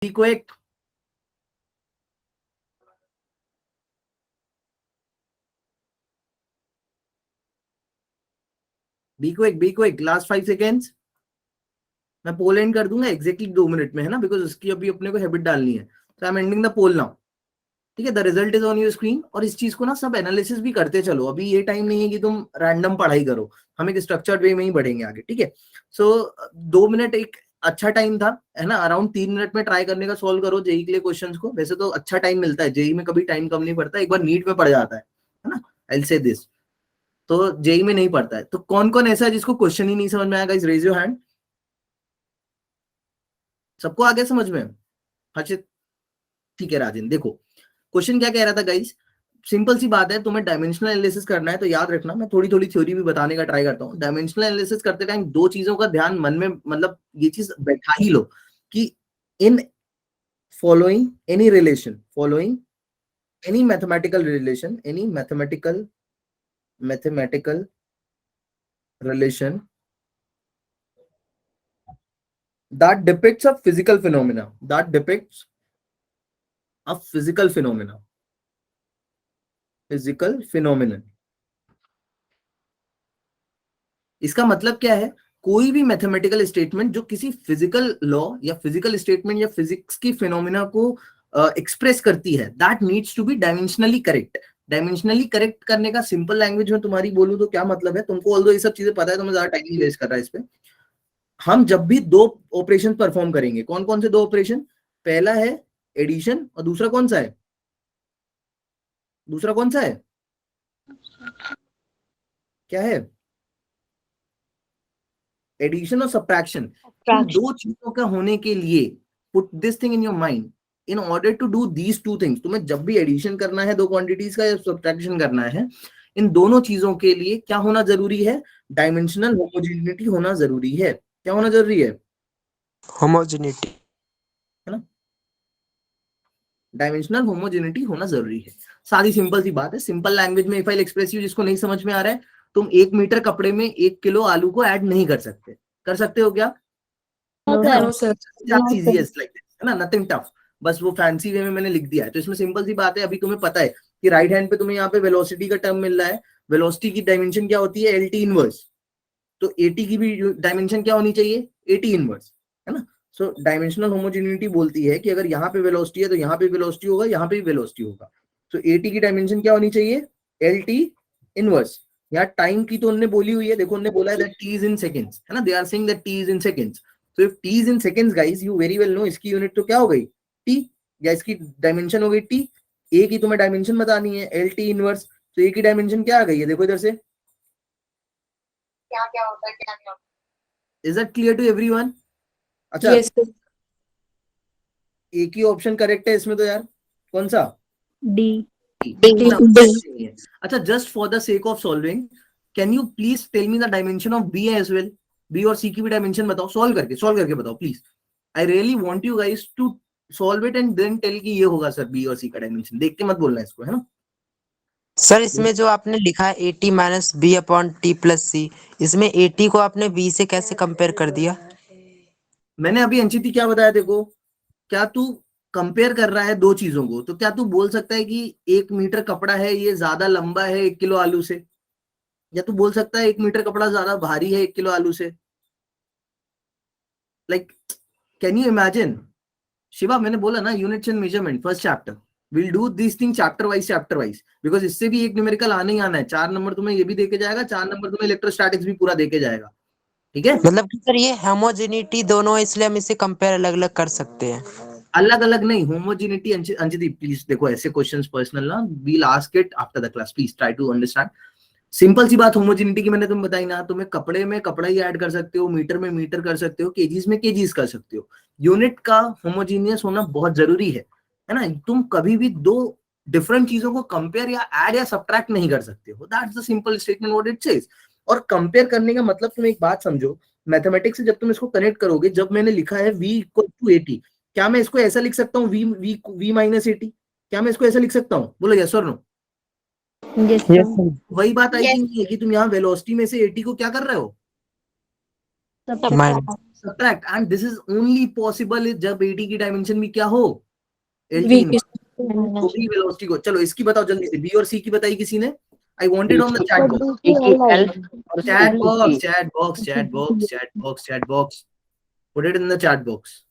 Be quick. Be quick, be quick. Last 5 seconds. मैं poll and कर दूंगा exactly 2 minute में, है ना, बिकॉज उसकी अभी अपने को हैबिट डालनी है. तो I am ending the poll now. ठीक है, the result is on your screen. और इस चीज को ना सब एनालिसिस भी करते चलो. अभी ये टाइम नहीं है कि तुम रैंडम पढ़ाई करो. हम एक स्ट्रक्चर्ड वे में ही बढ़ेंगे आगे. ठीक है, सो 2 मिनट एक अच्छा टाइम था, है ना. अराउंड 3 मिनट में ट्राई करने का सॉल्व करो जेई के लिए क्वेश्चंस को. वैसे तो अच्छा टाइम मिलता है जेई में, कभी टाइम कम नहीं पड़ता. एक बार नीट में पड़ जाता है ना. I will say this. तो जेई में नहीं पड़ता है. तो कौन कौन ऐसा है जिसको क्वेश्चन ही नहीं समझ में आया? Guys raise your hand. सबको आ गया समझ में? हर्षित, ठीक है. राजन, देखो क्वेश्चन क्या कह रहा था गाइस. सिंपल सी बात है, तुम्हें डायमेंशनल एनालिसिस करना है तो याद रखना, मैं थोड़ी थोड़ी थ्योरी भी बताने का ट्राई करता हूँ. डायमेंशनल एनालिसिस करते टाइम दो चीजों का ध्यान मन में, मतलब ये चीज बैठा ही लो कि in following any relation, following any mathematical relation, any mathematical relation that depicts a physical phenomena, physical phenomenon. इसका मतलब क्या है? कोई भी मैथमेटिकल स्टेटमेंट जो किसी फिजिकल लॉ या फिजिकल स्टेटमेंट या फिजिक्स की फिनोमिना को एक्सप्रेस करती है, that needs to be dimensionally correct. Dimensionally correct करने का सिंपल लैंग्वेज में तुम्हारी बोलूं तो क्या मतलब है तुमको? ऑल्दो ये सब चीजें पता है तो मैं ज्यादा टाइम नहीं वेस्ट कर रहा इस पे. हम जब भी दो ऑपरेशन परफॉर्म करेंगे, कौन कौन से दो ऑपरेशन? पहला है एडिशन और दूसरा कौन सा है? दूसरा कौन सा है? क्या है? एडिशन और सब्ट्रैक्शन. इन दो चीजों का होने के लिए, put this thing in your mind, in order to do these two things, तुम्हें जब भी एडिशन करना है दो क्वांटिटीज का या सब्ट्रैक्शन करना है, इन दोनों चीजों के लिए क्या होना जरूरी है? डायमेंशनल होमोजेनिटी होना जरूरी है. क्या होना जरूरी है? होमोजेनिटी, है ना. डायमेंशनल होमोजेनिटी होना जरूरी है. सारी सिंपल सी बात है. सिंपल लैंग्वेज में इफ आई एक्सप्रेस यू, जिसको नहीं समझ में आ रहा है, तुम 1 मीटर कपड़े में 1 किलो आलू को ऐड नहीं कर सकते. कर सकते हो क्या? इजीएस्ट लाइक दिस, है ना, नथिंग टफ. बस वो फैंसी वे में मैंने लिख दिया है. तो इसमें सिंपल सी बात है. अभी तुम्हें पता है कि राइट हैंड पे तुम्हें यहाँ पे वेलोसिटी का टर्म मिल रहा है. वेलोसिटी की डायमेंशन क्या होती है? LT inverse. तो एटी की भी डायमेंशन क्या होनी चाहिए? एटी इनवर्स, है ना. सो डायमेंशनल होमोजेनिटी बोलती है कि अगर यहाँ पे वेलोसिटी है तो यहाँ पे वेलोसिटी होगा, यहाँ पे भी वेलोसिटी होगा. तो एटी की डायमेंशन क्या होनी चाहिए? L T inverse. यहाँ टाइम की तो उन्होंने बोली हुई है. देखो उन्होंने बोला है that T is in seconds, है ना. They are saying that T is in seconds. तो if T is in seconds guys, you very well know इसकी यूनिट तो क्या हो गई? टी. या इसकी डायमेंशन हो गई टी. ए की तुम्हें डायमेंशन बतानी है, एल टी इनवर्स. तो ए की डायमेंशन क्या आ गई है? देखो इधर से, क्या क्या होता है, क्या क्या. Is that clear to everyone? अच्छा, yes, एक ही ऑप्शन करेक्ट है इसमें तो यार. कौन सा? डी. अच्छा, just for the sake of solving, can you please tell me the dimension of B as well? B और सी की भी डायमेंशन बताओ. सॉल्व करके बताओ please. I really want you guys to solve it and then tell कि ये होगा sir B और सी का डायमेंशन. देख के मत बोलना इसको, है ना. सर इसमें जो आपने लिखा है a t minus B upon T plus C, इसमें एटी को आपने बी से कैसे कंपेयर कर दिया? मैंने अभी अंचिति क्या बताया देखो. क्या तू कंपेयर कर रहा है दो चीजों को, तो क्या तू बोल सकता है कि 1 मीटर कपड़ा है ये ज्यादा लंबा है 1 किलो आलू से? या तू बोल सकता है 1 मीटर कपड़ा ज्यादा भारी है 1 किलो आलू से? Like, can you imagine? Shiva, मैंने बोला ना, units and measurement first chapter. Will do this thing chapter wise, because इससे भी एक न्यूमेरिकल आने ही आना है. 4 नंबर तुम्हें ये भी देके जाएगा, 4 नंबर तुम्हें इलेक्ट्रोस्टैटिक्स भी पूरा देके जाएगा. ठीक है, मतलब कि सर ये होमोजेनिटी दोनों है इसलिए हम इसे कंपेयर अलग अलग कर सकते हैं, अलग अलग नहीं. होमोजेनिटी, अंजलि प्लीज देखो, ऐसे क्वेश्चंस पर्सनल ना, we'll ask it after the class. Please try to understand. Simple सी बात होमोजेनिटी की मैंने तुम्हें बताई ना. तुम्हें कपड़े में कपड़ा ही ऐड कर सकते हो, मीटर में मीटर कर सकते हो, केजीज में केजीज कर सकते हो. यूनिट का होमोजीनियस होना बहुत जरूरी है ना. तुम कभी भी दो डिफरेंट चीजों को कंपेयर या ऐड या सब्ट्रैक्ट नहीं कर सकते हो. That's the simple statement what it says. और कंपेयर करने का मतलब, तुम एक बात समझो, मैथमेटिक्स से जब तुम इसको कनेक्ट करोगे, जब मैंने लिखा है v इक्वल टू 80, क्या मैं इसको ऐसा लिख सकता हूँ v माइनस 80? क्या मैं इसको ऐसा लिख सकता हूँ? बोलो यस और नो. yes, वही बात आई थिंक है कि तुम यहाँ वेलोसिटी में से 80 को क्या कर रहे हो? Subtract, and this is only possible जब AT की डायमेंशन भी क्या हो, LT इनवर्स। तो भी वेलोसिटी को, चलो इसकी बताओ जल्दी से, B और C की बताई किसी ने? I want it on the chat box, chat box, chat box, chat box, chat box, chat box. Put it in the chat box.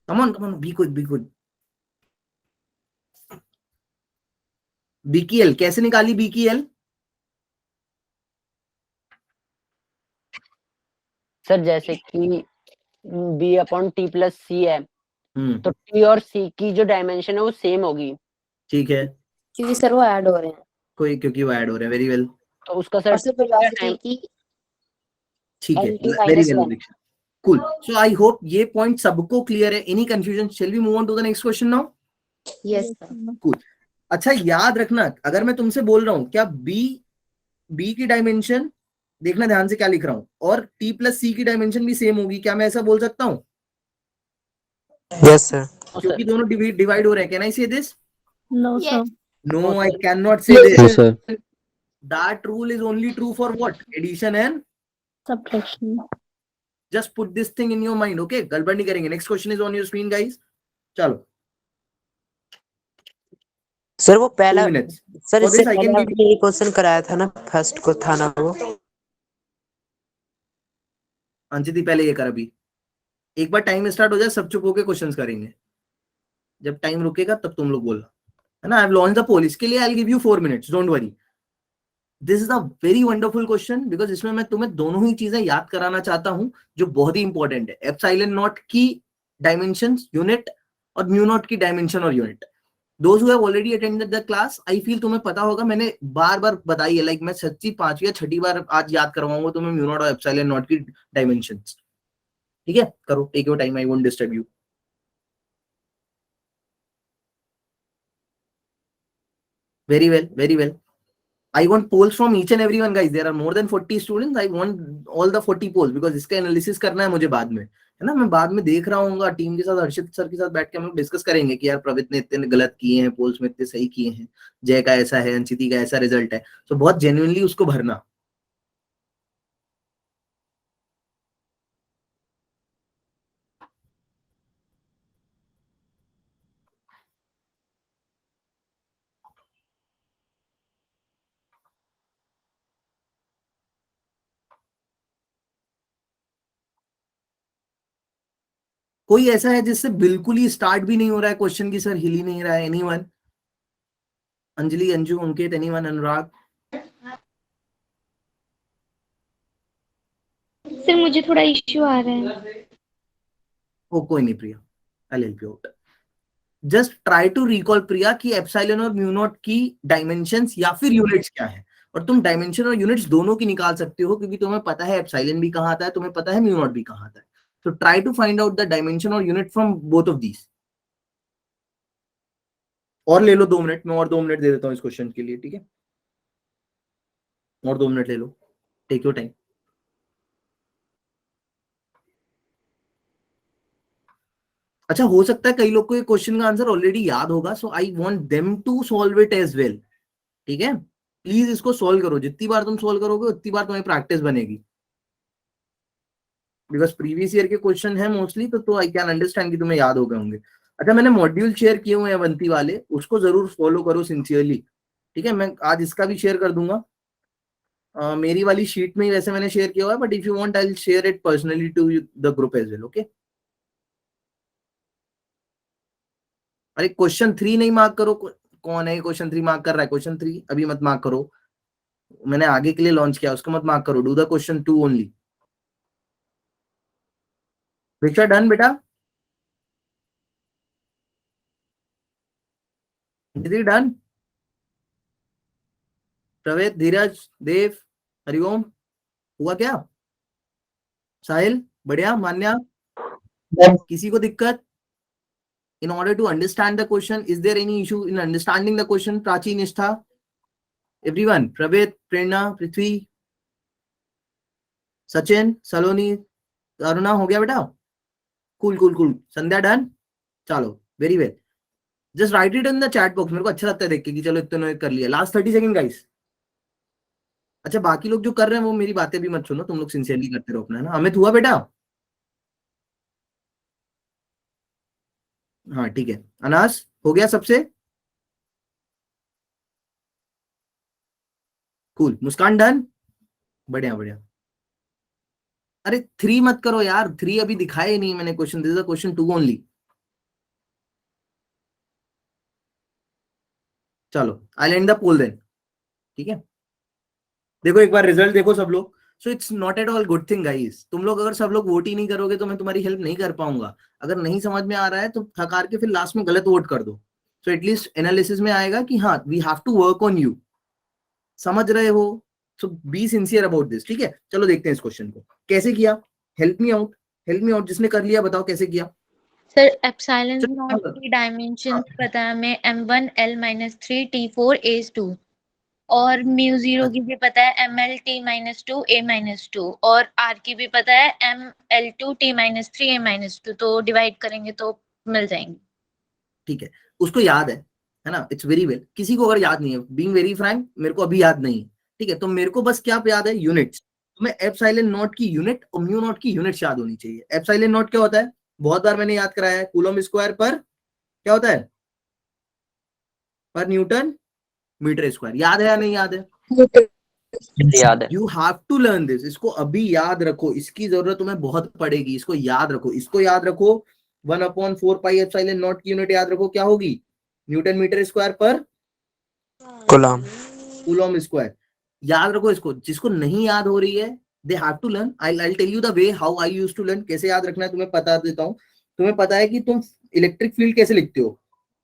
Come on, be quick, be quick. B की L कैसे निकाली? B की L sir जैसे कि B/T+C है, तो T और C की जो डायमेंशन है वो सेम होगी, ठीक है, क्योंकि सर वो ऐड हो रहे हैं, क्योंकि वो ऐड हो रहे हैं। वेरी वेल, तो उसका और सर सर वेलोसिटी की ठीक है, LT very minus well 1. Diksha, cool. So I hope ये पॉइंट सबको क्लियर है। Any confusion? Shall we move on to the next question now? Yes sir. Cool. अच्छा याद रखना, अगर मैं तुमसे बोल रहा हूं क्या बी की डायमेंशन, देखना ध्यान से क्या लिख रहा हूं, और T+C की डायमेंशन भी सेम होगी, क्या मैं ऐसा बोल सकता हूं? Yes sir. क्योंकि दोनों डिवाइड हो रहे हैं। कैन आई से this? No, sir. No, I cannot say this. No, sir. That rule is only true for what? Addition and Subtraction. just put this thing in your mind, okay? गड़बड़ नहीं करेंगे. Next question is on your screen, guys. चलो. Sir वो पहला 2 minutes. Sir For इससे this I can पहले give आपने ये क्वेश्चन कराया था ना, फर्स्ट को था ना वो? अंशिति पहले ये कर अभी. एक बार टाइम स्टार्ट हो जाए सब चुप होके क्वेश्चंस करेंगे. जब टाइम रुकेगा तब तुम लोग बोलना, है ना? आई हैव लॉन्च द पोल. इसके लिए I will give you 4 minutes. Don't worry. This is a very wonderful question because इसमें मैं तुम्हें दोनों ही चीजें याद कराना चाहता हूं जो बहुत ही इंपॉर्टेंट है. एप्सिलॉन नॉट की डायमेंशंस, यूनिट, और म्यू नॉट की डायमेंशन और unit. Those who have already attended the class, I feel तुम्हें पता होगा, मैंने बार बार बताई है. लाइक मैं सच्ची 5वीं या 6ठी बार आज याद करवाऊंगा तुम्हें म्यू नॉट और एप्सिलॉन नॉट की डायमेंशंस. ठीक है, करो, take your time, I won't disturb you. Very well, very well. I want polls from each and everyone, guys. There are more than 40 students. I want all the 40 polls because इसका analysis करना है मुझे बाद में, है ना? मैं बाद में देख रहा हूँ टीम के साथ, हर्षित सर के साथ बैठ के हम लोग डिस्कस करेंगे कि यार प्रवित ने इतने गलत किए हैं, पोल्स में इतने सही किए हैं, जय का ऐसा है, अंशिति का ऐसा रिजल्ट है. तो बहुत जेन्युइनली उसको भरना. कोई ऐसा है जिससे बिल्कुल ही स्टार्ट भी नहीं हो रहा है क्वेश्चन की, सर हिल ही नहीं रहा है? Anyone? Anjali, Anju, Ankit, anyone? Anurag? Sir मुझे थोड़ा इश्यू आ रहा है. ओ कोई नहीं Priya, I will help you out. Just try to recall Priya कि एप्सिलॉन और म्यू नॉट की डायमेंशंस या फिर यूनिट्स क्या है. और तुम डायमेंशन और यूनिट्स दोनों की निकाल सकते हो क्योंकि तुम्हें पता है एप्सिलॉन भी कहाँ आता है, तुम्हें पता है म्यू नॉट भी कहाँ आता है. So try to find out the dimension or unit from both of these. और ले लो 2 मिनट, मैं और 2 मिनट दे देता हूँ इस क्वेश्चन के लिए. ठीक है, और 2 मिनट ले लो. Take your time. अच्छा, हो सकता है कई लोग को ये क्वेश्चन का आंसर ऑलरेडी याद होगा, so I want them to solve it as well. ठीक है, प्लीज इसको सॉल्व करो. जितनी बार तुम सॉल्व करोगे उतनी बार तुम्हारी प्रैक्टिस बनेगी. बिकॉज प्रीवियस ईयर के क्वेश्चन है मोस्टली, तो आई कैन अंडरस्टैंड कि तुम्हें याद हो गए होंगे. अच्छा, मैंने मॉड्यूल शेयर किए हुए हैं अवंती वाले, उसको जरूर फॉलो करो सिंसियरली. ठीक है, मैं आज इसका भी शेयर कर दूंगा. मेरी वाली शीट में ही वैसे मैंने शेयर किया हुआ है, but if you want I will share it personally to the group as well. Okay. अरे क्वेश्चन 3 नहीं मार्क करो. कौन है क्वेश्चन 3 मार्क कर रहा है? क्वेश्चन 3 अभी मत मार्क करो, मैंने आगे के लिए लॉन्च किया, उसको मत मार्क करो. Do the question 2 only. भिक्षा डन बेटा? दीदी डन? प्रवेद, धीरज, देव, हरिओम, हुआ क्या? साहिल बढ़िया? मान्या, किसी को दिक्कत? In order to understand the question, is there any issue in understanding the question? Prachi, Nishtha, everyone, Pravit, Prerna, Prithvi, Sachin, Saloni, Aruna, हो गया बेटा? Cool, cool, cool. संध्या डन? चलो, very well. Just write it in the chat box. मेरे को अच्छा लगता है देख के कि चलो इतना कर लिया. Last 30 second guys. अच्छा बाकी लोग जो कर रहे हैं वो मेरी बातें भी मत सुनो, तुम लोग सिंसियरली करते रहो अपना, है ना। अमित हुआ बेटा? हाँ ठीक है। अनास हो गया सबसे? कूल। मुस्कान डन? बढ़िया बढ़िया। अरे 3 मत करो यार, 3 अभी दिखाया ही नहीं मैंने question, this is question 2 only. चलो आई एंड द पोल देन, ठीक है। देखो एक बार रिजल्ट देखो सब लोग। So it's not at all good thing guys, तुम लोग अगर सब लोग वोट ही नहीं करोगे तो मैं तुम्हारी हेल्प नहीं कर पाऊंगा। अगर नहीं समझ में आ रहा है तो थकार के फिर लास्ट में गलत वोट कर दो। सो एटलीस्ट एनालिसिस में आएगा कि हाँ we have to work on you, समझ रहे हो। So be sincere about this, ठीक है। चलो देखते हैं इस क्वेश्चन को कैसे किया। Help me out, help me out, जिसने कर लिया बताओ कैसे किया। सर एप्सिलॉन चलो, नॉट की डायमेंशन पता है हमें m1 l-3 t4 a2 और म्यू जीरो की भी पता है ml t-2 a-2 और r की भी पता है ml2 t-3 a-2, तो डिवाइड करेंगे तो मिल जाएंगे। ठीक है, उसको याद है ना, इट्स वेरी वेल। किसी को अगर याद नहीं है, बीइंग वेरी फ्रैंक, मेरे को अभी याद नहीं है, ठीक है। तो मेरे को बस क्या याद है, यूनिट्स। तुम्हें एप्सिलॉन नॉट की यूनिट और म्यू नॉट की यूनिट याद होनी चाहिए। एप्सिलॉन नॉट क्या होता है, बहुत बार मैंने याद कराया है, कूलम स्क्वायर पर क्या होता है, पर न्यूटन मीटर स्क्वायर। याद है या नहीं याद है? याद है। You have to learn this, इसको अभी याद रखो, इसकी जरूरत तुम्हें बहुत पड़ेगी। इसको याद रखो, इसको याद रखो। 1/4 पाई एप्सिलॉन नॉट की यूनिट याद रखो, क्या होगी, न्यूटन मीटर स्क्वायर पर कूलम। Coulomb square. याद रखो इसको, जिसको नहीं याद हो रही है they have to learn. I tell you the way how I used to learn, कैसे याद रखना है तुम्हें बता देता हूँ। तुम्हें पता है कि तुम इलेक्ट्रिक फील्ड कैसे लिखते हो,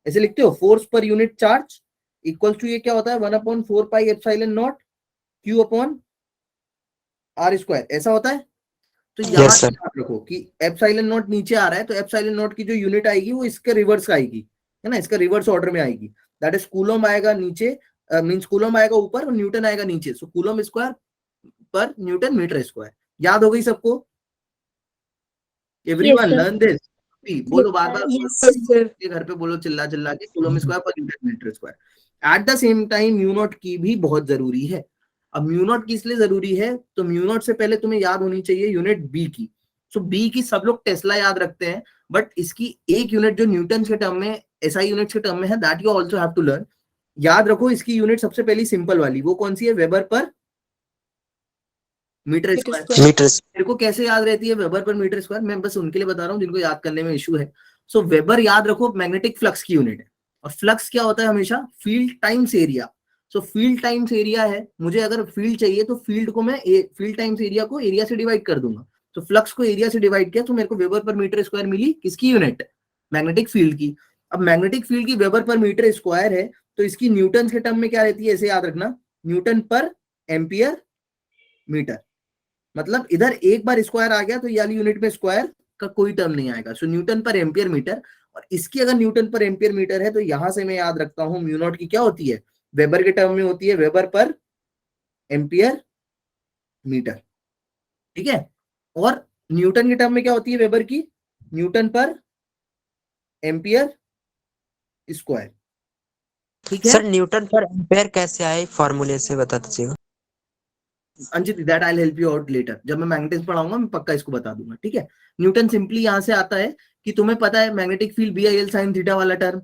ऐसे लिखते हो, फोर्स पर यूनिट चार्ज इक्वल टू ये क्या होता है 1/4 pi epsilon naught Q upon R square, ऐसा होता है। तो यहाँ Yes, sir. याद रखो कि एप्सिलॉन नॉट नीचे आ रहा है तो एप्सिलॉन नॉट की जो यूनिट आएगी वो इसके रिवर्स आएगी, है ना, इसका रिवर्स ऑर्डर में आएगी। दैट इज कूलम आएगा नीचे, मींस कूलम आएगा ऊपर और न्यूटन आएगा नीचे। सो कूलम स्क्वायर पर न्यूटन मीटर स्क्वायर। याद हो गई सबको? Everyone sir. Learn this. बोलो बार बार, Yes, sir. घर पे बोलो चिल्ला चिल्ला के, कूलम स्क्वायर पर newton metre square. At the same time mu naught की भी बहुत जरूरी है। अब म्यू नॉट किस लिए जरूरी है, तो म्यू नॉट से पहले तुम्हें याद होनी चाहिए यूनिट बी की। सो बी की सब लोग टेस्ला याद रखते हैं, बट इसकी एक यूनिट जो न्यूटन के टर्म में, एसआई यूनिट्स के टर्म में है, that you also have to learn. याद रखो इसकी यूनिट सबसे पहली सिंपल वाली, वो कौन सी है, वेबर पर मीटर स्क्वायर। Meters. मेरे को कैसे याद रहती है वेबर पर मीटर स्क्वायर, मैं बस उनके लिए बता रहा हूँ जिनको याद करने में इशू है। सो वेबर याद रखो मैग्नेटिक फ्लक्स की यूनिट है, और फ्लक्स क्या होता है हमेशा, फील्ड टाइम्स एरिया। सो फील्ड टाइम्स एरिया है, मुझे अगर फील्ड चाहिए तो फील्ड को मैं फील्ड टाइम्स एरिया को एरिया से डिवाइड कर दूंगा। तो फ्लक्स को एरिया से डिवाइड किया तो मेरे को वेबर पर मीटर स्क्वायर मिली, किसकी यूनिट, मैग्नेटिक फील्ड की। अब मैग्नेटिक फील्ड की वेबर पर मीटर स्क्वायर है तो इसकी न्यूटन के टर्म में क्या रहती है, ऐसे याद रखना, न्यूटन पर एम्पियर मीटर। मतलब इधर एक बार स्क्वायर आ गया तो ये यूनिट में स्क्वायर का कोई टर्म नहीं आएगा। सो न्यूटन पर एम्पियर मीटर, और इसकी अगर न्यूटन पर एम्पियर मीटर है तो यहां से मैं याद रखता हूं म्यू नॉट की क्या होती है, वेबर के टर्म में होती है, वेबर पर एम्पियर मीटर, ठीक है। और न्यूटन के टर्म में क्या होती है वेबर की, न्यूटन पर एम्पियर स्क्वायर, ठीक है। सर न्यूटन पर एम्पेयर कैसे आए, फॉर्मूले से बता दीजिएगा। Anjit that I help you out later, जब मैं मैग्नेटिज्म पढ़ाऊंगा मैं पक्का इसको बता दूंगा, ठीक है। न्यूटन सिंपली यहां से आता है कि तुम्हें पता है magnetic field B I L sine theta वाला term,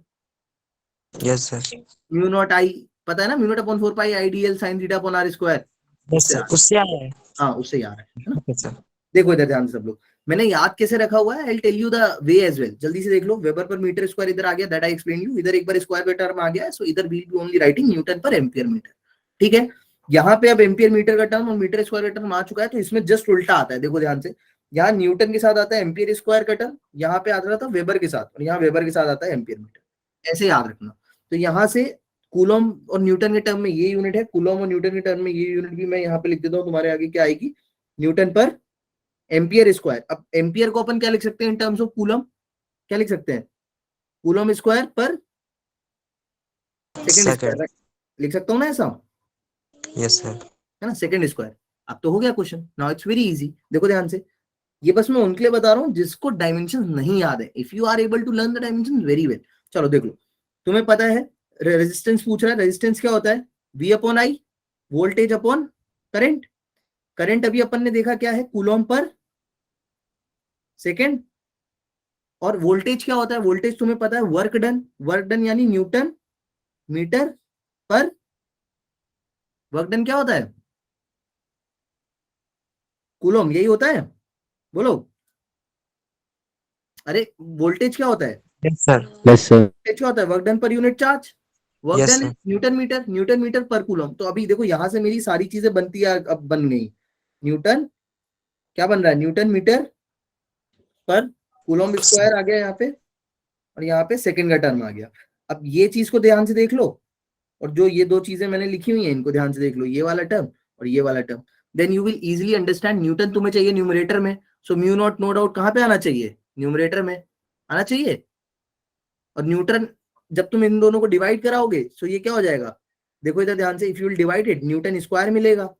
yes sir. Mu naught I, पता है ना, mu naught upon 4 pi I D L sine theta upon R square. Yes sir, उससे आया है। हाँ उससे याद है ना। Okay sir. देखो इधर ध्यान से सब लोग, मैंने याद कैसे रखा हुआ है, I tell you the way as well. जल्दी से देख लो, वेबर पर मीटर स्क्वायर इधर आ गया, दैट आई एक्सप्लेन यू। इधर एक बार स्क्वायर का टर्म आ गया, सो इधर we be only writing newton पर एम्पियर मीटर, ठीक है। यहाँ पे अब एम्पियर मीटर का टर्म और मीटर स्क्वायर का टर्म आ चुका है, तो इसमें जस्ट उल्टा आता है। देखो ध्यान से, यहाँ न्यूटन के साथ आता है एम्पियर स्क्वायर का टर्म, यहाँ पे आता था वेबर के साथ, और यहाँ वेबर के साथ आता है एम्पियर मीटर, ऐसे याद रखना। तो यहाँ से कूलम और न्यूटन के टर्म में ये यूनिट है, कूलम और न्यूटन के टर्म में ये यूनिट भी मैं यहाँ पे लिख देता हूँ, तुम्हारे आगे क्या आएगी, न्यूटन पर एम्पियर स्क्वायर। अब एम्पियर को अपन क्या लिख सकते हैं इन टर्म्स ऑफ कूलम, क्या लिख सकते हैं, कूलम स्क्वायर पर सेकंड स्क्वायर, लिख सकता हूँ ना ऐसा, यस सर। है ना, सेकंड स्क्वायर। अब तो हो गया question, now it's very easy. देखो ध्यान से, ये बस मैं उनके लिए बता रहा हूँ जिसको डायमेंशन नहीं याद है। If you are able to learn the dimension very well. चलो देख लो, तुम्हें पता है रेजिस्टेंस पूछ रहा है, रेजिस्टेंस क्या होता है, V upon I, voltage upon current. Current अभी अपन ने देखा क्या है, कूलॉम पर सेकेंड। और वोल्टेज क्या होता है, वोल्टेज तुम्हें पता है, वर्क डन। वर्क डन यानी न्यूटन मीटर पर। वर्क डन क्या होता है, कूलॉम, यही होता है, बोलो। अरे वोल्टेज क्या होता है, यस सर। वोल्टेज क्या होता है, work done per unit charge. Work Yes, done sir. Newton metre per coulomb. तो अभी देखो यहां से मेरी सारी चीजें बनती है, अब बन गई। न्यूटन क्या बन रहा है, Newton metre per Coulomb square आ गया यहाँ पे, और यहाँ पे सेकंड का टर्म आ गया। अब ये चीज को ध्यान से देख लो, और जो ये दो चीजें मैंने लिखी हुई हैं इनको ध्यान से देख लो, ये वाला टर्म और ये वाला term. Then you will easily understand. Newton तुम्हें चाहिए न्यूमरेटर में, so mu nought no doubt कहाँ पे आना चाहिए, न्यूमरेटर में आना चाहिए। और न्यूटन जब तुम इन दोनों को डिवाइड कराओगे सो ये क्या हो जाएगा, देखो इधर ध्यान से, if you will divide it newton square मिलेगा।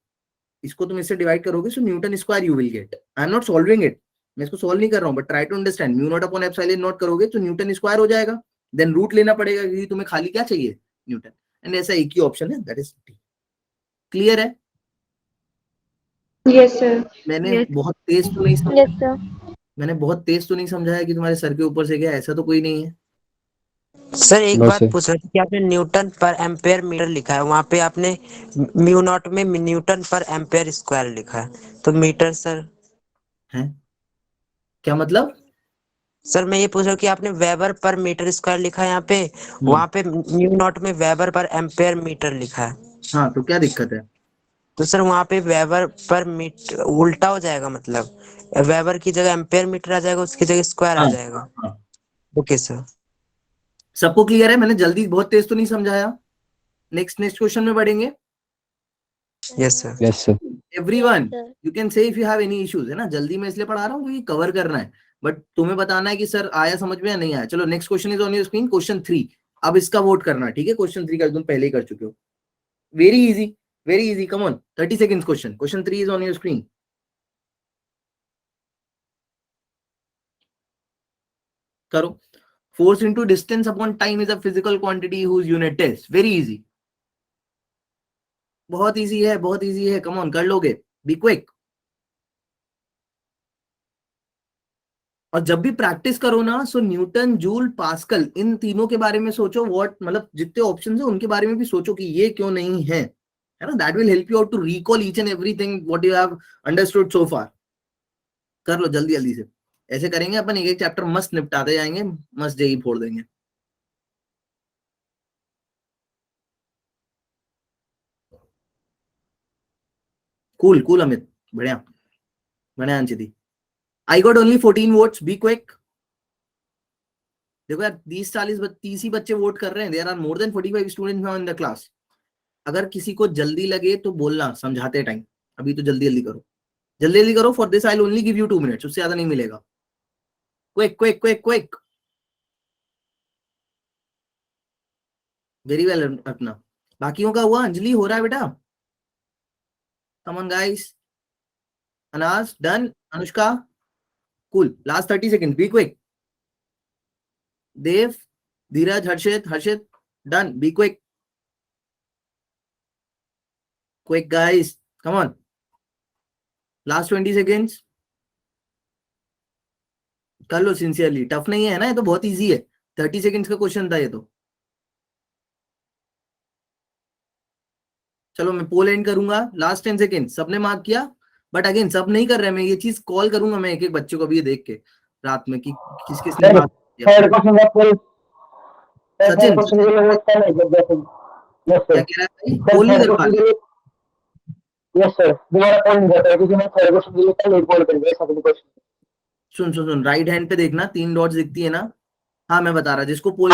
इसको तुम इससे डिवाइड करोगे so newton square you will get. I am not solving it, मैं इसको सॉल्व नहीं कर रहा हूँ, but try to understand. Mu naught upon epsilon naught करोगे तो न्यूटन स्क्वायर हो जाएगा। देन रूट लेना पड़ेगा क्योंकि तुम्हें खाली क्या चाहिए, न्यूटन। एंड ऐसा एक ही ऑप्शन है, दैट इज क्लियर है। Yes sir. मैंने बहुत तेज तो नहीं यस समझाया, सर। मैंने बहुत तेज तो नहीं समझाया कि तुम्हारे सर के ऊपर से गया, ऐसा तो कोई नहीं है। सर एक बात पूछ रहा था कि आपने न्यूटन पर एम्पेयर मीटर लिखा है, वहां पे आपने म्यू नॉट में न्यूटन पर एम्पेयर स्क्वायर लिखा है, तो मीटर सर है क्या मतलब, सर मैं ये पूछ रहा हूँ कि आपने वेबर पर मीटर स्क्वायर लिखा है यहाँ पे, वहां पे म्यू नॉट में वेबर पर एम्पेयर मीटर लिखा है। हाँ तो क्या दिक्कत है, तो सर वहां पे वेबर पर मीटर उल्टा हो जाएगा, मतलब वेबर की जगह एम्पेयर मीटर आ जाएगा, उसकी जगह स्क्वायर आ हाँ जाएगा। हाँ। Okay sir. सबको क्लियर है, मैंने जल्दी बहुत तेज तो नहीं समझाया। नेक्स्ट क्वेश्चन में बढ़ेंगे। Yes sir. Everyone you can say if you have any issues, है ना, जल्दी मैं इसलिए पढ़ा रहा हूँ क्योंकि कवर करना है, बट तुम्हें बताना है कि सर आया समझ में या नहीं आया। चलो next question is on your screen, question 3। अब इसका वोट करना, ठीक है, क्वेश्चन 3 का तुम पहले ही कर चुके हो। Very easy, come on, 30 seconds question. Question 3 is on your screen. करो। Force into distance upon time is a physical quantity whose unit is, very easy, बहुत इजी है, बहुत इजी है, कम ऑन कर लोगे, बी क्विक। और जब भी प्रैक्टिस करो ना, सो न्यूटन जूल पास्कल इन तीनों के बारे में सोचो, व्हाट मतलब जितने ऑप्शंस है उनके बारे में भी सोचो कि ये क्यों नहीं है, है ना। That will help you out to recall each and everything what you have understood so far. कर लो जल्दी जल्दी से, ऐसे करेंगे अपन, एक एक चैप्टर मस्त निपटाते जाएंगे, मस्त जेई फोड़ देंगे। कूल अमित, बढ़िया बढ़िया Anshiti. I got only 14 votes, be quick. देखो यार 30 ही बच्चे वोट कर रहे हैं, there are more than 45 students now in the class. अगर किसी को जल्दी लगे तो बोलना समझाते टाइम, अभी तो जल्दी जल्दी करो, जल्दी जल्दी करो। For this I will only give you 2 minutes, उससे ज्यादा नहीं मिलेगा। Quick quick quick quick, very well अपना। बाकियों का हुआ, अंजलि हो रहा है बेटा, कम ऑन गाइस। अनाज done, Anushka cool, last 30 second, be quick. Dev, Dheeraj, Harshit done, be quick quick guys, come on, last 20 seconds, कर लो सिंसियरली, टफ नहीं है ना, ये तो बहुत इजी है, 30 सेकंड्स का क्वेश्चन था ये तो। चलो मैं पोल एंड करूंगा, लास्ट 10 सेकंड, सबने मार्क किया, बट अगेन सब नहीं कर रहे, मैं ये चीज कॉल करूंगा मैं एक एक बच्चे को भी देख के रात में कि किस किसने मार्क किया। सचिन क्या कह रहा है भाई, पोल नहीं कर पा रहे। सुन राइट हैंड पे देखना, 3 डॉट्स दिखती है ना, हाँ मैं बता रहा, जिसको पोल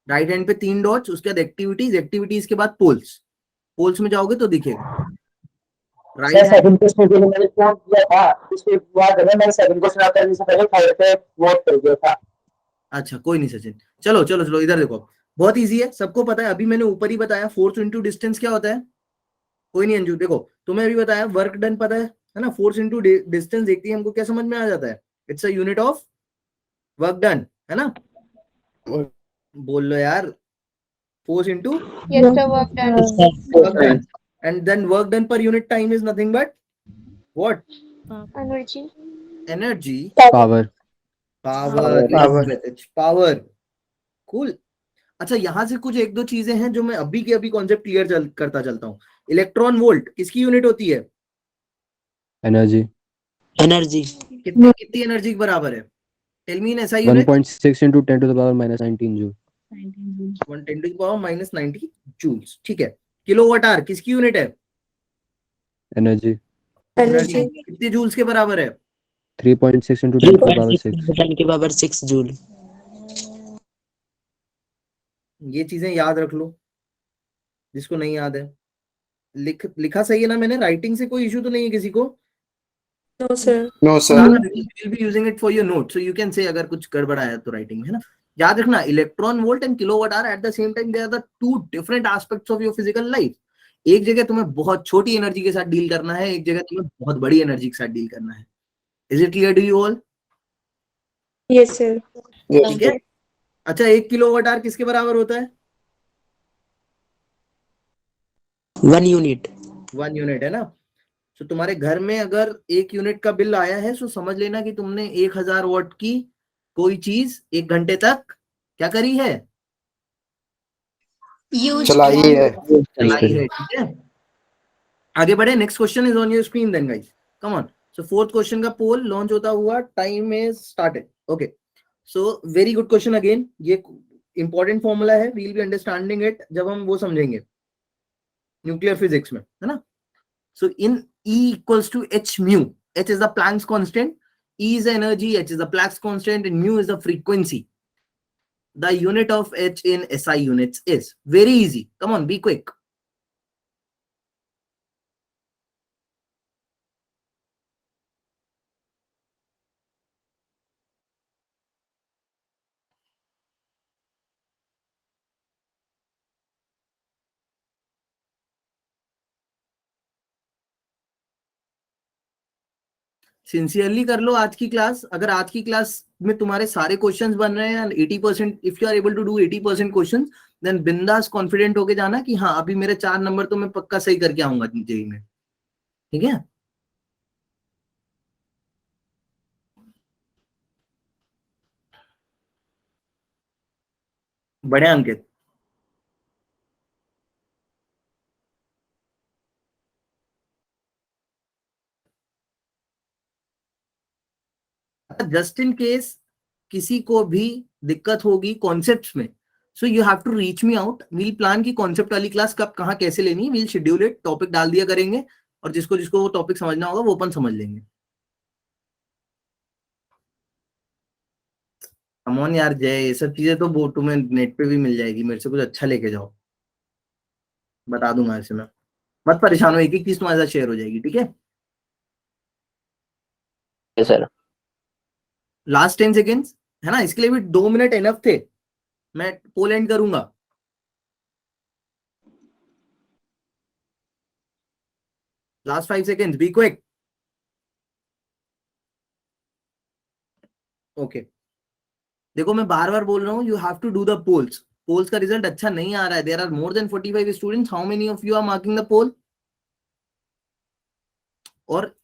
राइट हैंड पे 3 डॉट्स, उसके बाद एक्टिविटीज के बाद पोल्स में जाओगे तो दिखेगा राइट हैंड। सेकंड क्वेश्चन के लिए मैंने फोन किया था, उसके बाद मैंने सेकंड क्वेश्चन आता है, पहले थर्ड पे वोट कर दिया था। अच्छा कोई नहीं सचिन, चलो इधर देखो, बहुत इजी है, सबको पता है, अभी मैंने ऊपर ही बताया फोर्स इनटू डिस्टेंस क्या होता है। कोई नहीं अंजू, देखो तुम्हें अभी बताया वर्क डन पता है ना, फोर्स इनटू डिस्टेंस देखती है हमको क्या समझ में आ जाता है, it's a unit of work done, है ना। बोल लो यार, force into yes sir, work done. and then work done per unit time is nothing but what? Energy. Energy. Power. Power. Power. Power. Cool. अच्छा, यहां से कुछ एक दो चीजें हैं जो मैं अभी के अभी कॉन्सेप्ट क्लियर करता चलता हूँ. इलेक्ट्रॉन वोल्ट किसकी यूनिट होती है? Energy. एनर्जी कितनी एनर्जी के बराबर है? Tell me in SI unit. 1.6 into 10 to the power minus 19 joule. 110 to the power minus 90 joules. ठीक है. किलोवाट आवर किसकी यूनिट है? Energy. एनर्जी कितनी जूल्स के बराबर है? 3.6 into 10 to the power 6. 10 की पावर 6 जूल. ये चीजें याद रख लो जिसको नहीं याद है. लिखा सही है ना मैंने? राइटिंग से कोई इशू तो नहीं है किसी को? No, sir. No, sir. We'll be using it for your note, so you can say अगर कुछ गड़बड़ आया तो राइटिंग है ना. याद रखना, electron volt and kilowatt hour at the same time they are the two different aspects of your physical life. एक जगह तुम्हें बहुत छोटी एनर्जी के साथ डील करना है, एक जगह तुम्हें बहुत बड़ी एनर्जी के साथ डील करना है. Is it clear to you all? Yes, sir. ठीक है. अच्छा, 1 किलोवाट आवर किसके बराबर होता है? 1 यूनिट. 1 यूनिट है ना. तो तुम्हारे घर में अगर 1 यूनिट का बिल आया है तो समझ लेना कि तुमने 1000 वॉट की कोई चीज 1 घंटे तक क्या करी है? चलाई है. चलाई है. ठीक है. आगे बढ़े. Next question is on your screen then guys. Come on. So fourth question का पोल लॉन्च होता हुआ time is started. Okay. So very good question again. ये इंपॉर्टेंट फॉर्मूला है. We will be understanding it जब हम वो समझेंगे nuclear physics में, है ना. So in E equals to h mu, h is the Planck's constant, E is the energy, h is the Planck's constant, and mu is the frequency. The unit of h in SI units is very easy. Come on, be quick. Sincerely कर लो आज की class. अगर आज की class में तुम्हारे सारे questions बन रहे हैं 80%, if you are able to do 80% questions, then बिंदास कॉन्फिडेंट होके जाना कि हाँ अभी मेरे 4 नंबर तो मैं पक्का सही करके आऊंगा जेईई में. ठीक है. बढ़िया अंकित. जस्ट इन केस किसी को भी दिक्कत होगी कॉन्सेप्ट्स में, so you have to reach me out. We'll plan की कॉन्सेप्ट वाली क्लास कब कहाँ कैसे लेनी है. We'll schedule it. टॉपिक डाल दिया करेंगे और जिसको जिसको वो टॉपिक समझना होगा वो अपन समझ लेंगे. कम ऑन यार जय, ये सब चीजें तो वो तुम्हें नेट पे भी मिल जाएगी. मेरे से कुछ अच्छा लेके जाओ, बता दूंगा ऐसे. मैं मत परेशान हो, एक एक चीज तुम्हारे साथ शेयर हो जाएगी. ठीक है. सर. लास्ट 10 सेकेंड्स है ना. इसके लिए भी 2 मिनट एनफ थे. मैं पोल एंड करूंगा. Last 5 seconds. Be quick. Okay. देखो मैं बार बार बोल रहा हूँ, you have to do the polls. Polls का रिजल्ट अच्छा नहीं आ रहा है. There are more than 45 students. How many of you are marking the poll? और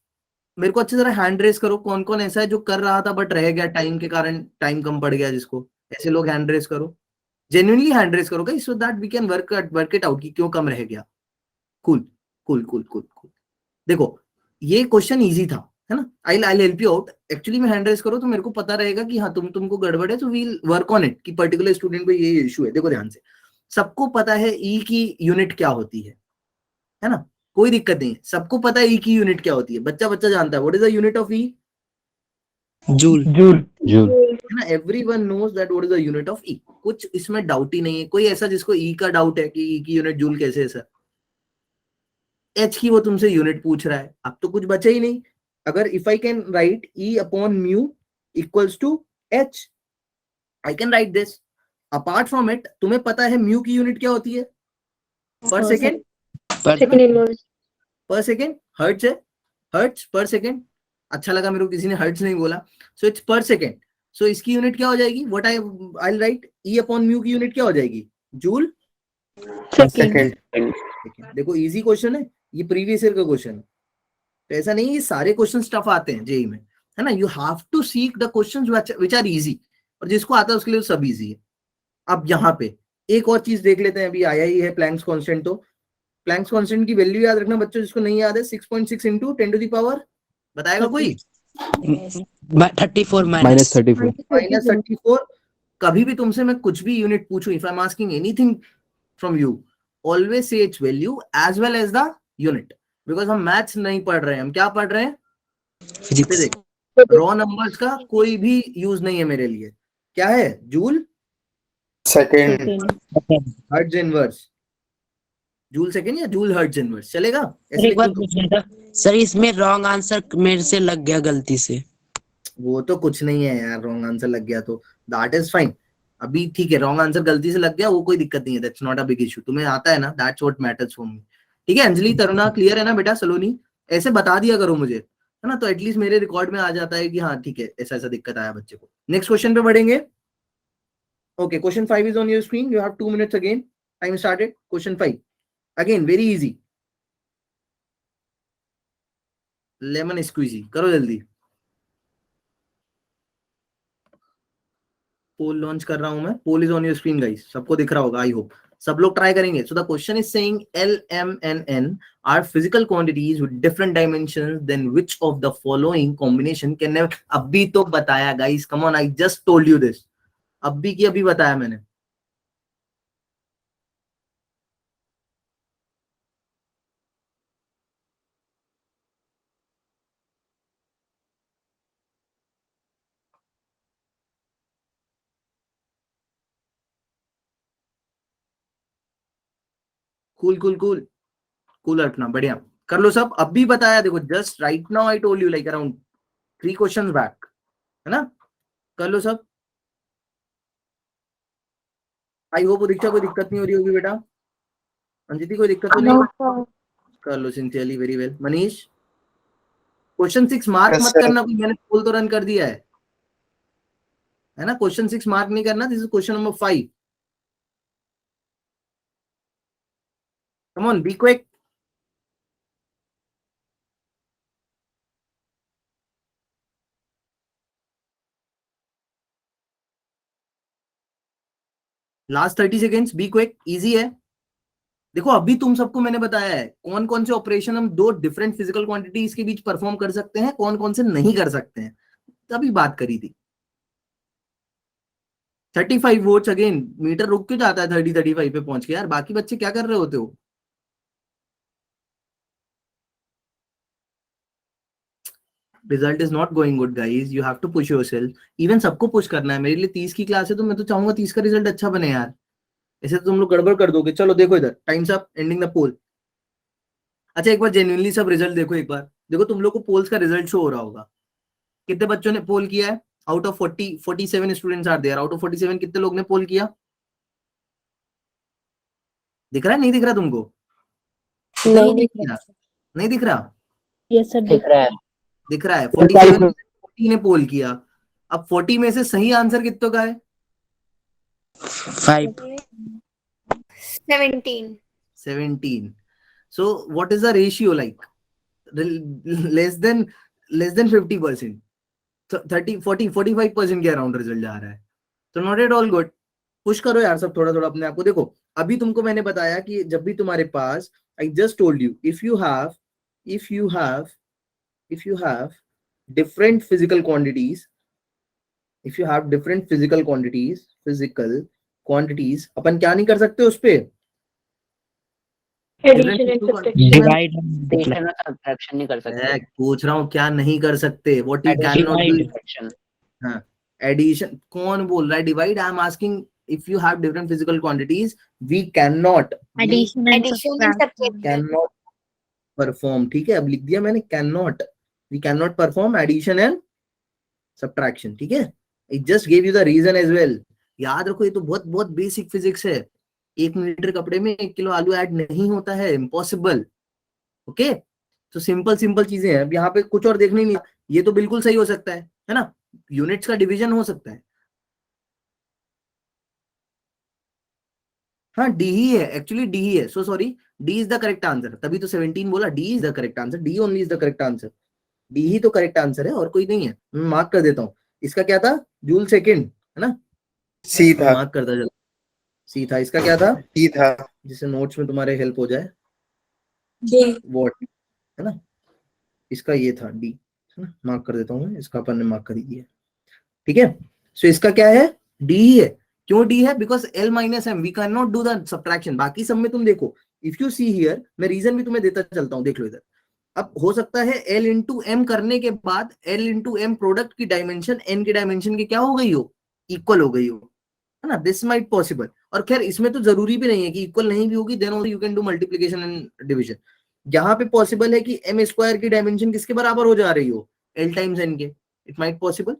मेरे को अच्छे तरह हैंड रेस करो. कौन कौन ऐसा है जो कर रहा था बट रह गया टाइम के कारण, टाइम कम पड़ गया जिसको. ऐसे लोग हैंड रेस करो. जेन्युइनली हैंड रेस करो guys, so that we can work it out कि क्यों कम रह गया. Cool cool cool cool cool. देखो ये क्वेश्चन इजी था, है ना. I help you out. Actually में हैंड रेस करो तो मेरे को पता रहेगा कि हाँ तुमको गड़बड़ है, तो वील वर्क ऑन इट कि पर्टिकुलर स्टूडेंट को ये इशू है. देखो ध्यान से, सबको पता है ई की यूनिट क्या होती है ना. कोई दिक्कत नहीं है. सबको पता है ई की यूनिट क्या होती है. बच्चा बच्चा जानता है what is the unit of E. Joule. है ना. Everyone knows that what is the unit of E. कुछ इसमें डाउट ही नहीं है. कोई ऐसा जिसको ई का डाउट है कि ई की यूनिट जूल कैसे है सर. एच की वो तुमसे यूनिट पूछ रहा है. अब तो कुछ बचा ही नहीं. अगर if I can write E upon mu equals to H, I can write this. Apart from it तुम्हें पता है म्यू की यूनिट क्या होती है? पर सेकेंड. Second inverse. पर सेकेंड. हर्ट्ज है. हर्ट्ज पर सेकेंड. अच्छा लगा मेरे को किसी ने हर्ट्ज नहीं बोला. सो इट्स पर सेकेंड. सो इसकी यूनिट क्या हो जाएगी? What I right E upon mu की यूनिट क्या हो जाएगी? Joule Second. देखो इजी क्वेश्चन है, ये प्रीवियस ईयर का क्वेश्चन है, तो ऐसा नहीं है ये सारे क्वेश्चन टफ आते हैं जेई में, है ना। You have to seek the questions which are easy, और जिसको आता है उसके लिए सब इजी है। अब यहाँ पे एक और चीज देख लेते हैं, अभी आया ही है प्लैंक्स कांस्टेंट। तो प्लैंक्स कांस्टेंट की वैल्यू याद रखना बच्चों, जिसको नहीं याद है 6.6 इंटू 10 टू द पावर, बताएगा कोई? 34 माइनस 34 माइनस 34। कभी भी तुमसे मैं कुछ भी यूनिट पूछूं, if I am asking anything from you, always से its value as well as the unit, because हम मैथ्स नहीं पढ़ रहे हैं, हम क्या पढ़ रहे हैं? फिजिक्स। रॉ नंबर्स का कोई भी यूज नहीं है मेरे लिए। क्या है? Joule second, hertz inverse, joule second या जूल हर्ट्ज इनवर्स चलेगा? ऐसे एक बार लिख दो। पूछना था सर, इसमें रॉन्ग आंसर मेरे से लग गया गलती से। वो तो कुछ नहीं है यार, रॉन्ग आंसर लग गया तो दैट इज फाइन। अभी ठीक है, रॉन्ग आंसर गलती से लग गया, वो कोई दिक्कत नहीं है, that's not a big issue. तुम्हें आता है ना, that's what matters for me. ठीक है अंजलि, तरुणा, क्लियर है ना बेटा? सलोनी, ऐसे बता दिया करो मुझे, है ना, तो एटलीस्ट मेरे रिकॉर्ड में आ जाता है कि हाँ ठीक है, ऐसा ऐसा दिक्कत आया बच्चे को। नेक्स्ट क्वेश्चन पे बढ़ेंगे। Okay, question 5 is on your screen, you have 2 minutes again, time started. Question 5 again very easy, lemon squeezy, करो जल्दी। पोल लॉन्च कर रहा हूं मैं, poll is on your screen guys, सबको दिख रहा होगा आई होप, सब लोग ट्राई करेंगे। So the question is saying L, M and N are physical quantities with different dimensions, then which of the following combination can never। अभी तो बताया guys, come on, I just told you this, अभी की अभी बताया मैंने। Cool cool cool cool रखना, बढ़िया कर लो सब। अभी बताया देखो, just right now I told you like around 3 questions back, है ना। कर लो सब। आई होप दीक्षा कोई दिक्कत नहीं हो रही होगी बेटा। अंजिति कोई दिक्कत तो नहीं? कर लो sincerely, very well. Manish, question 6 mark Yes, मत sir. करना, कोई मैंने पोल तो रन कर दिया है ना। क्वेश्चन 6 मार्क नहीं करना, this is question number 5। Come on, be quick. Last 30 seconds, be quick, easy है। देखो अभी तुम सबको मैंने बताया है कौन कौन से ऑपरेशन हम दो डिफरेंट फिजिकल क्वांटिटीज के बीच परफॉर्म कर सकते हैं, कौन कौन से नहीं कर सकते हैं, तभी बात करी थी। 35 वोट्स अगेन, मीटर रुक क्यों जाता है 30-35 पे पहुंच के यार? बाकी बच्चे क्या कर रहे होते हो? Result is not going good guys, you have to push yourself. Even सबको पुश करना है, मेरे लिए 30 की क्लास है तो मैं तो चाहूंगा 30 का रिजल्ट अच्छा बने यार, ऐसे तो तुम लोग गड़बड़ कर दोगे। चलो देखो इधर, टाइम्स अप, एंडिंग द पोल। अच्छा एक बार जेन्युइनली सब रिजल्ट देखो, एक बार देखो, तुम लोग को पोल्स का रिजल्ट शो हो रहा होगा। कितने बच्चों ने पोल किया है? Out of 47 students are there, out of 47 कितने लोग ने पोल किया? दिख रहा है नहीं दिख रहा तुमको? नहीं दिख रहा। नहीं दिख रहा? यस सर, दिख रहा है। दिख रहा है। 47 ने पोल किया। अब 40 में से सही आंसर कितनों का है? 5। 17। So what is the ratio like? less than 50%, 30, 40, 45% के अराउंड रिजल्ट जा रहा है, तो not at all good. Push करो यार सब थोड़ा थोड़ा अपने आप को। देखो अभी तुमको मैंने बताया कि जब भी तुम्हारे पास, I just told you, if you have different physical quantities, अपन क्या नहीं कर सकते उस पे? Addition and subtraction. Divide addition और सब्ट्रैक्शन नहीं कर सकते। पूछ रहा हूँ क्या नहीं कर सकते? What you can not do? Subtraction. Addition कौन बोल रहा है? Divide, I am asking if you have different physical quantities, we can not perform. ठीक है, अब लिख दिया मैंने, we can not perform addition and subtraction. ठीक है, I just give you the reason as well. याद रखो ये तो बहुत बहुत बेसिक फिजिक्स है। 1 मीटर कपड़े में 1 किलो आलू ऐड नहीं होता है, इम्पॉसिबल। ओके, तो सिंपल चीजें हैं। अब यहाँ पे कुछ और देखने नहीं, ये तो बिल्कुल सही हो सकता है ना, यूनिट्स का डिवीजन हो सकता है। हाँ डी ही है, एक्चुअली डी ही है, so sorry, D is the correct answer, तभी तो 17 बोला, D is the correct answer, D only is the correct answer, D ही तो करेक्ट आंसर है और कोई नहीं है। मैं मार्क कर देता हूँ, इसका क्या था, जूल सेकंड है ना, सी था। मार्क करता चलो, सी था, इसका क्या था, टी था। जिससे नोट्स में तुम्हारे हेल्प हो जाए, डी वॉट है ना, इसका ये था डी, है ना, मार्क कर देता हूँ मैं, इसका अपन ने मार्क कर ही दिया, ठीक है। सो इसका क्या है, डी ही है। क्यों डी है, because L minus M we can not do the subtraction. बाकी सब में तुम देखो, इफ यू सी हियर, मैं रीजन भी तुम्हें देता चलता हूँ, देख लो इधर। अब हो सकता है एल इंटू एम करने के बाद एल इंटू एम प्रोडक्ट की डायमेंशन एन की डायमेंशन की क्या हो गई हो, इक्वल हो गई हो, है ना, दिस माइट पॉसिबल। और खैर इसमें तो जरूरी भी नहीं है कि इक्वल नहीं भी होगी, then only you can do multiplication and division. यहाँ पे पॉसिबल है कि एम स्क्वायर की डायमेंशन किसके बराबर हो जा रही हो, एल टाइम्स एन के, इट माइट पॉसिबल,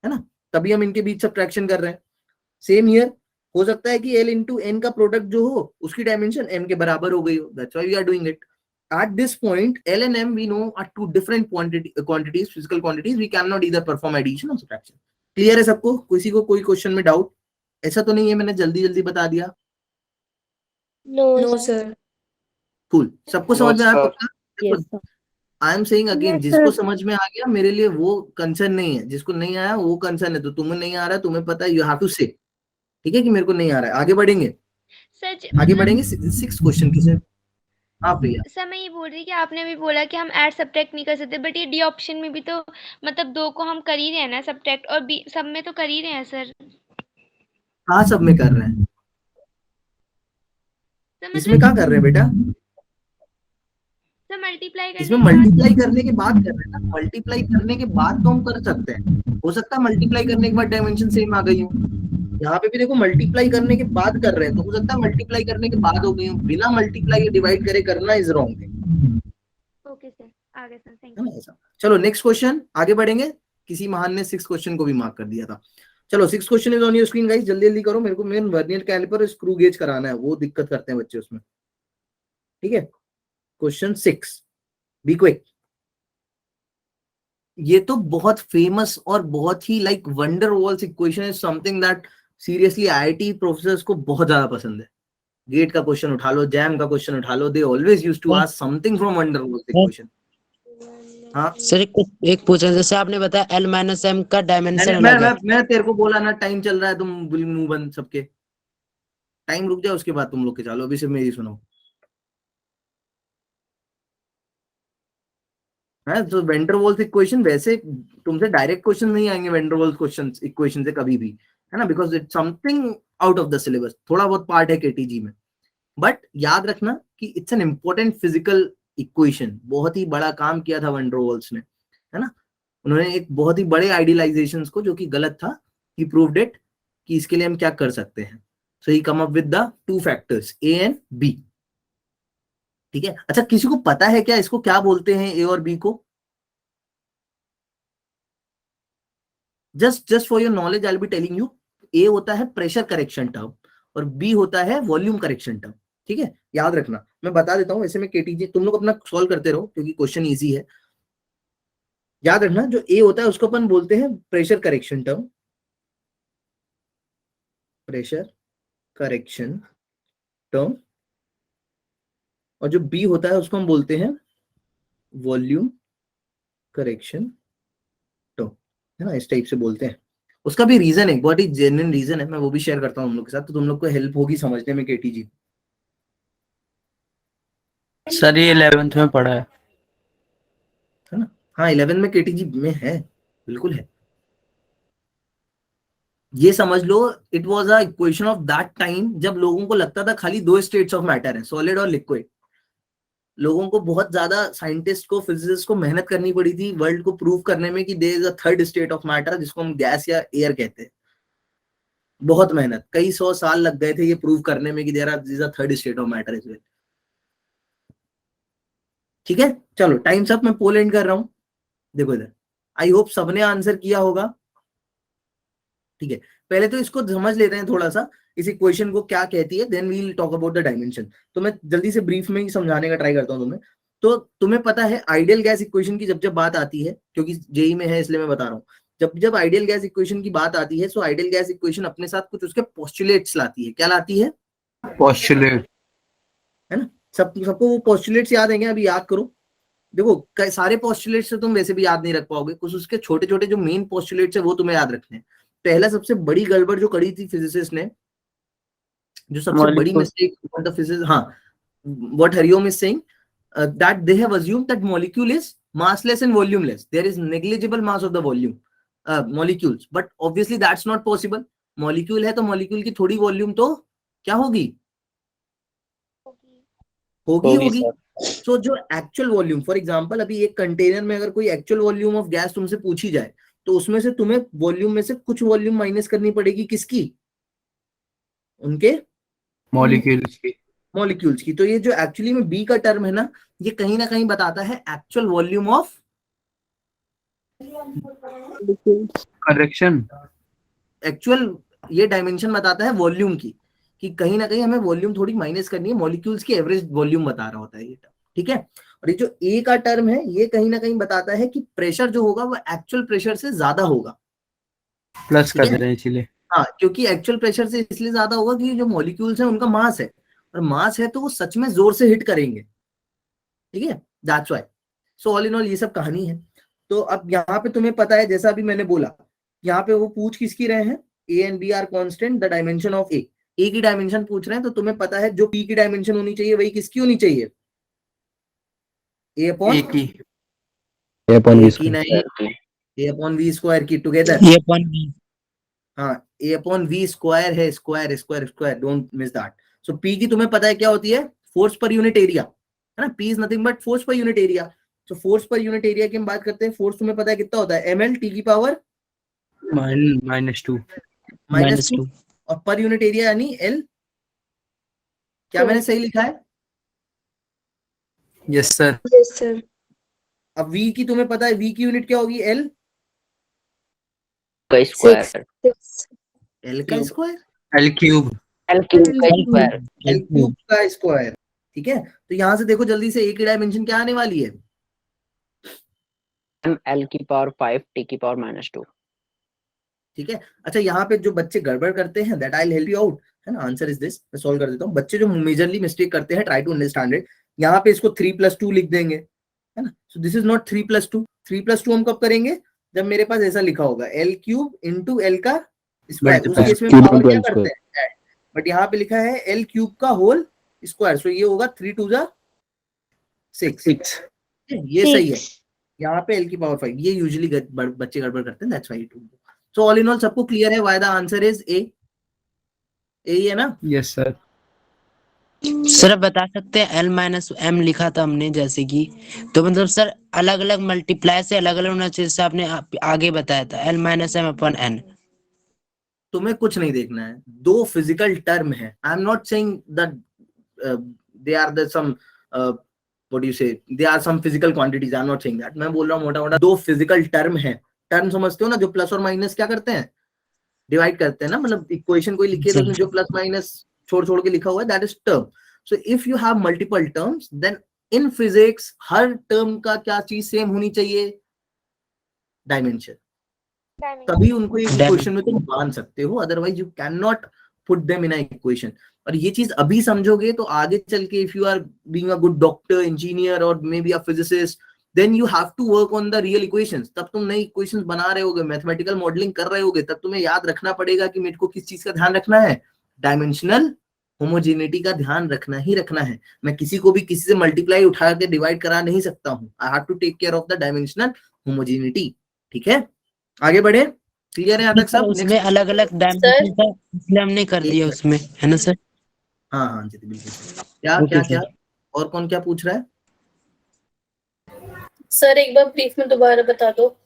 है ना, तभी हम इनके बीच सब्ट्रैक्शन कर रहे हैं। सेम हियर, हो सकता है कि एल इंटू एन का प्रोडक्ट जो हो उसकी डायमेंशन एम के बराबर हो गई हो, that's why we are doing it. At this point, L and M we know are two different quantities, physical quantities. We cannot either perform addition or subtraction. Clear है सबको? किसी को कोई क्वेश्चन में डाउट? ऐसा तो नहीं है मैंने जल्दी जल्दी बता दिया? No sir. Cool. सबको समझ में आया पक्का? Yes, sir. I am saying again, Yes, जिसको sir. समझ में आ गया मेरे लिए वो कंसर्न नहीं है, जिसको नहीं आया वो कंसर्न है। तो तुम्हें नहीं आ रहा है, तुम्हें पता है, you have to say, ठीक है, कि मेरे को नहीं आ रहा है। आगे बढ़ेंगे, सर आगे बढ़ेंगे 6 क्वेश्चन की से। हाँ प्रिया, सर मैं ये बोल रही कि आपने अभी बोला कि हम ऐड सब्ट्रैक्ट नहीं कर सकते, बट ये डी ऑप्शन में भी तो मतलब दो को हम कर ही रहे हैं ना सब्ट्रैक्ट, और बी सब में तो कर ही रहे हैं सर। हाँ सब में कर रहे हैं, सर इसमें क्या कर रहे हैं बेटा, सर मल्टीप्लाई इसमें मल्टीप्लाई करने के बाद कर रहे हैं ना, मल्टीप्लाई करने के बाद तो हम कर सकते हैं। हो सकता है मल्टीप्लाई करने के बाद डायमेंशन सेम आ गई हो, यहाँ पे भी देखो मल्टीप्लाई करने के बाद कर रहे हैं, तो हो सकता है मल्टीप्लाई करने के बाद हो गई हो, बिना मल्टीप्लाई डिवाइड करे करना इज रॉन्ग। ओके सर, आगे सर, थैंक है ना ऐसा। चलो नेक्स्ट क्वेश्चन, आगे बढ़ेंगे। किसी महान ने 6 क्वेश्चन को भी मार्क कर दिया था। चलो 6 question is on your screen guys, जल्दी जल्दी करो, मेरे को main vernier caliper screw gauge कराना है, वो दिक्कत करते हैं बच्चे उसमें, ठीक है। Question 6, be quick. ये तो बहुत फेमस और बहुत ही like Van der Waals equation is something that seriously IIT professors को बहुत ज्यादा पसंद है। गेट का क्वेश्चन उठा लो, जैम का क्वेश्चन उठा लो, they always used to ask something from Van der Waals equation. हाँ सर एक पूछा, जैसे आपने बताया एल माइनस एम का डायमेंशन अलग है। मैं तेरे को बोला ना, टाइम चल रहा है, तुम मुंह बंद सबके, टाइम रुक जाए उसके बाद तुम लोग के चालो, अभी सिर्फ मेरी सुनो। है तो वेंडर वॉल्स इक्वेशन, वैसे तुमसे डायरेक्ट क्वेश्चन नहीं आएंगे वेंडर वॉल्स क्वेश्चन इक्वेशन से कभी भी, है ना, because it's something out of the syllabus, थोड़ा बहुत पार्ट है केटीजी में, बट याद रखना कि it's an important physical equation. बहुत ही बड़ा काम किया था वेंडर वॉल्स ने, है ना, उन्होंने एक बहुत ही बड़े आइडियलाइजेशंस को, जो कि गलत था, ही प्रूव्ड इट कि इसके लिए हम क्या कर सकते हैं। So he come up with the 2 factors A and B, ठीक है। अच्छा किसी को पता है क्या इसको क्या बोलते हैं, ए और बी को? Just for your knowledge I will be telling you, A होता है प्रेशर करेक्शन टर्म और बी होता है वॉल्यूम करेक्शन टर्म, ठीक है, याद रखना। मैं बता देता हूं, ऐसे में केटीजी तुम लोग अपना सॉल्व करते रहो क्योंकि क्वेश्चन इजी है। याद रखना, जो ए होता है उसको अपन बोलते हैं pressure correction term, pressure correction term, और जो बी होता है उसको हम बोलते हैं वॉल्यूम करेक्शन टर्म, है ना, इस टाइप से बोलते हैं। उसका भी रीजन है, बहुत ही जेन्युइन रीजन है, मैं वो भी शेयर करता हूँ हम लोग के साथ, तो तुम लोग को हेल्प होगी समझने में केटीजी। सर ये 11th में पढ़ा है ना, हाँ 11 में केटीजी में है, बिल्कुल है। ये समझ लो, it was a equation of that time जब लोगों को लगता था खाली 2 स्टेट्स ऑफ मैटर है, सॉलिड और लिक्विड। लोगों को बहुत ज्यादा, साइंटिस्ट को, फिजिसिस्ट को मेहनत करनी पड़ी थी वर्ल्ड को प्रूव करने में कि there is a third state of matter, जिसको हम गैस या एयर कहते हैं। बहुत मेहनत, कई 100 साल लग गए थे ये प्रूव करने में कि there is a third state of matter is well, ठीक है। चलो टाइम्स अप, मैं पोल एंड कर रहा हूं, देखो इधर, आई होप सबने आंसर किया होगा, ठीक है। पहले तो इसको समझ लेते हैं थोड़ा सा, इस इक्वेशन को क्या कहती है, then we will talk about the dimension. तो मैं जल्दी से ब्रीफ में ही समझाने का ट्राई करता हूं तुम्हें। तो तुम्हें पता है आइडियल गैस इक्वेशन की जब बात आती है, क्योंकि जेई में है इसलिए मैं बता रहा हूँ, जब आइडियल गैस इक्वेशन की बात आती है, सो आइडियल गैस इक्वेशन अपने साथ कुछ उसके पोस्टुलेट्स लाती है। क्या लाती है? पोस्टुलेट। है ना, सबको वो पोस्टुलेट्स याद है क्या? अभी याद करो। देखो सारे पोस्टुलेट्स से तुम वैसे भी याद नहीं रख पाओगे, कुछ उसके छोटे छोटे जो मेन पोस्टुलेट्स है वो तुम्हें याद रखने हैं। पहला सबसे बड़ी गड़बड़ जो करी थी फिजिसिस्ट ने, जो सबसे बड़ी Molecule. मिस्टेक द फिजिसिस्ट, हाँ, what Hariom is saying, that they have assumed that molecule is massless and volumeless. There is negligible mass of the volume molecules, but obviously that's not possible. Molecule है तो molecule की थोड़ी volume तो क्या होगी? होगी। So जो एक्चुअल वॉल्यूम, फॉर एग्जांपल अभी एक कंटेनर में अगर कोई एक्चुअल वॉल्यूम ऑफ गैस तुमसे पूछी जाए तो उसमें से तुम्हें वॉल्यूम में से कुछ वॉल्यूम माइनस करनी पड़ेगी, किसकी? उनके मॉलिक्यूल्स की। तो ये जो एक्चुअली में बी का टर्म है ना, ये कहीं ना कहीं बताता है actual volume of correction. Actual ये डायमेंशन बताता है वॉल्यूम की, कि कहीं ना कहीं हमें वॉल्यूम थोड़ी माइनस करनी है, मॉलिक्यूल्स की एवरेज वॉल्यूम बता रहा होता है ये टर्म, ठीक है। और ये जो ए का टर्म है ये कहीं ना कहीं बताता है कि प्रेशर जो होगा वो एक्चुअल प्रेशर से ज्यादा होगा, प्लस कर दे रहे हैं इसलिए। हाँ, क्योंकि एक्चुअल प्रेशर से इसलिए ज्यादा होगा कि जो मॉलिक्यूल्स हैं उनका मास है, और मास है तो वो सच में जोर से हिट करेंगे, ठीक है, that's why. So all in all ये सब कहानी है। तो अब यहाँ पे तुम्हें पता है, जैसा अभी मैंने बोला, यहाँ पे वो पूछ किसकी रहे हैं, A and B are constant, the dimension of A की डायमेंशन पूछ रहे हैं, तो तुम्हें पता है जो पी की डायमेंशन होनी चाहिए वही किसकी होनी चाहिए? ए अपॉन वी स्क्वायर की, टुगेदर। हाँ, ए अपॉन वी स्क्वायर है, square, don't miss that. So P की तुम्हें पता है क्या होती है? फोर्स पर यूनिट एरिया, है ना, P is nothing but force per unit area. तो फोर्स पर यूनिट एरिया की हम बात करते हैं, फोर्स तुम्हें पता है कितना होता है? ml t की पावर -2, और पर यूनिट एरिया यानी एल। क्या मैंने सही लिखा है? Yes sir. अब v की तुम्हें पता है, v की यूनिट क्या होगी? एल का स्क्वायर, एल का स्क्वायर, एल क्यूब का स्क्वायर, ठीक है। तो यहां से देखो जल्दी से, ए की डायमेंशन क्या आने वाली है? एल की पावर 5 टी की पावर -2, ठीक है। अच्छा, यहाँ पे जो बच्चे गड़बड़ करते हैं, that I will help you out, है ना, आंसर इज दिस, मैं सॉल्व कर देता हूँ। बच्चे जो मेजरली मिस्टेक करते हैं, ट्राई टू अंडरस्टैंड इट। यहाँ पे इसको 3+2 लिख देंगे, है ना। सो दिस इज नॉट 3+2, 3+2 हम कब करेंगे? जब मेरे पास ऐसा लिखा होगा l क्यूब इंटू एल का स्क्वायर, उस केस में पावर क्या करते हैं? बट यहाँ पे लिखा है l क्यूब का होल स्क्वायर, सो ये होगा 3 2 6, ये सही है। यहाँ पे l की पावर 5, ये यूजुअली बच्चे गड़बड़ करते हैं, that's why it. So all in all सबको क्लियर है why the answer is A ही है ना? Yes sir. सर आप बता सकते हैं L-M लिखा था हमने जैसे कि, तो मतलब सर अलग अलग मल्टीप्लाई से अलग अलग होना चाहिए, जैसे आपने आगे बताया था L-M/N। तुम्हें कुछ नहीं देखना है, दो फिजिकल टर्म है। I am not saying that they are the some what do you say, they are some physical quantities, I am not saying that. मैं बोल रहा हूँ मोटा मोटा दो फिजिकल टर्म है। टर्म समझते हो ना, जो प्लस और माइनस क्या करते हैं? डिवाइड करते हैं ना, मतलब इक्वेशन कोई लिखी है तो उसमें जो प्लस माइनस छोड़ के लिखा हुआ है, that is term. So if you have multiple terms, then in physics हर टर्म का क्या चीज सेम होनी चाहिए? डायमेंशन। तभी उनको एक इक्वेशन में तुम मान सकते हो, otherwise you can not put them in a equation. और ये चीज अभी समझोगे तो आगे चल के, if you are being a good doctor, engineer और may be a physicist, then you have to work on the real equations. तब तुम नई इक्वेशंस बना रहे होगे, मैथमेटिकल मॉडलिंग कर रहे होगे, तब तुम्हें याद रखना पड़ेगा कि मेरे को किस चीज का ध्यान रखना है? डायमेंशनल होमोजेनिटी का ध्यान रखना ही रखना है। मैं किसी को भी किसी से मल्टीप्लाई उठा के डिवाइड करा नहीं सकता हूँ। I have to take care of the dimensional homogeneity, ठीक है। आगे बढ़े, क्लियर है यहाँ तक सब? उसमें अलग अलग डायमेंशन था, इसलिए हमने कर दिया उसमें, है ना सर? हाँ जी, बिल्कुल। क्या और कौन क्या पूछ रहा है? सर एक बार ब्रीफ में दोबारा बता दो।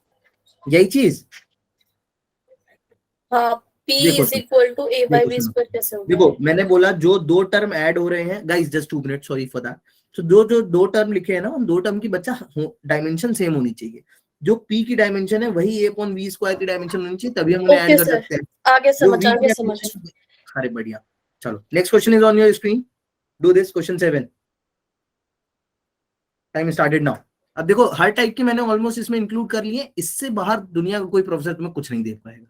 यही चीज, हाँ, P is equal to A by B square कैसे होगा? देखो मैंने बोला जो दो टर्म ऐड हो रहे हैं, guys just 2 minute, sorry for that. तो जो दो टर्म लिखे हैं ना, उन दो टर्म की बच्चा डायमेंशन सेम होनी चाहिए। जो P की डायमेंशन है वही A अपॉन V स्क्वायर की डायमेंशन होनी चाहिए, तभी हम उन्हें ऐड कर सकते हैं। आगे समझ। अरे बढ़िया, चलो next question is on your screen, do this question 7। Time started now. अब देखो हर टाइप की मैंने ऑलमोस्ट इसमें इंक्लूड कर लिए, इससे बाहर दुनिया का कोई प्रोफेसर तुम्हें कुछ नहीं देख पाएगा।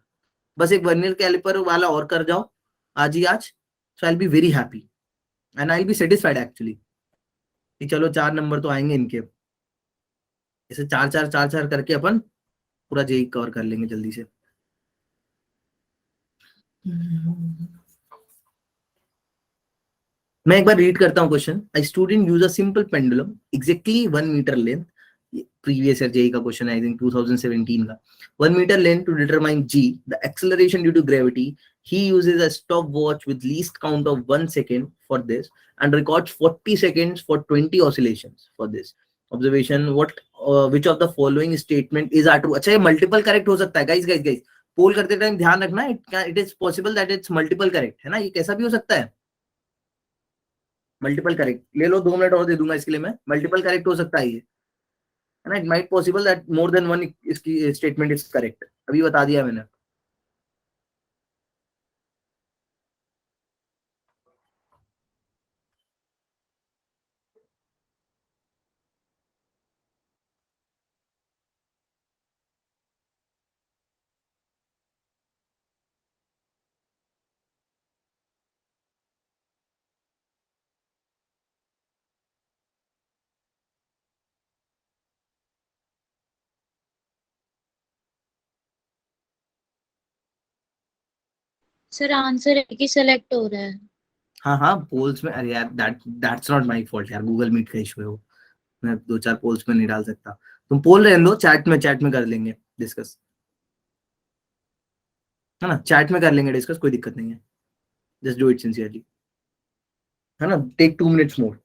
बस एक वर्नियर कैलिपर वाला और कर जाओ आज ही आज, so I will be very happy. And I be satisfied actually कि चलो 4 नंबर तो आएंगे इनके, ऐसे 4 करके अपन पूरा जेई कवर कर लेंगे जल्दी से। मैं एक बार रीड करता हूँ question. A student use a simple pendulum exactly 1 metre length, previous year JEE का क्वेश्चन है, आई थिंक 2017 का। 1 metre length to determine g the acceleration due to gravity. He uses a stopwatch with least count of 1 second for this and records 40 seconds for 20 oscillations for this observation. Which of the following statement is are true? अच्छा, ये multiple correct हो सकता है guys. पोल करते time ध्यान रखना, it is possible that it's multiple correct, है ना, ये कैसा भी हो सकता है। मल्टीपल करेक्ट ले लो, 2 मिनट और दे दूंगा इसके लिए मैं। मल्टीपल करेक्ट हो सकता है ये, है ना, it might possible that more than one इसकी स्टेटमेंट इज करेक्ट। अभी बता दिया मैंने। सर आंसर है कि सेलेक्ट हो रहा है। हाँ पोल्स में, अरे यार दैट्स नॉट माय फॉल्ट यार, गूगल मीट का इशू है वो, मैं 2-4 पोल्स में नहीं डाल सकता। तुम पोल रहने दो, चैट में कर लेंगे डिस्कस, है ना, चैट में कर लेंगे डिस्कस, कोई दिक्कत नहीं है। जस्ट डू इट सिंसियरली, है ना, टेक 2 मिनट्स मोर।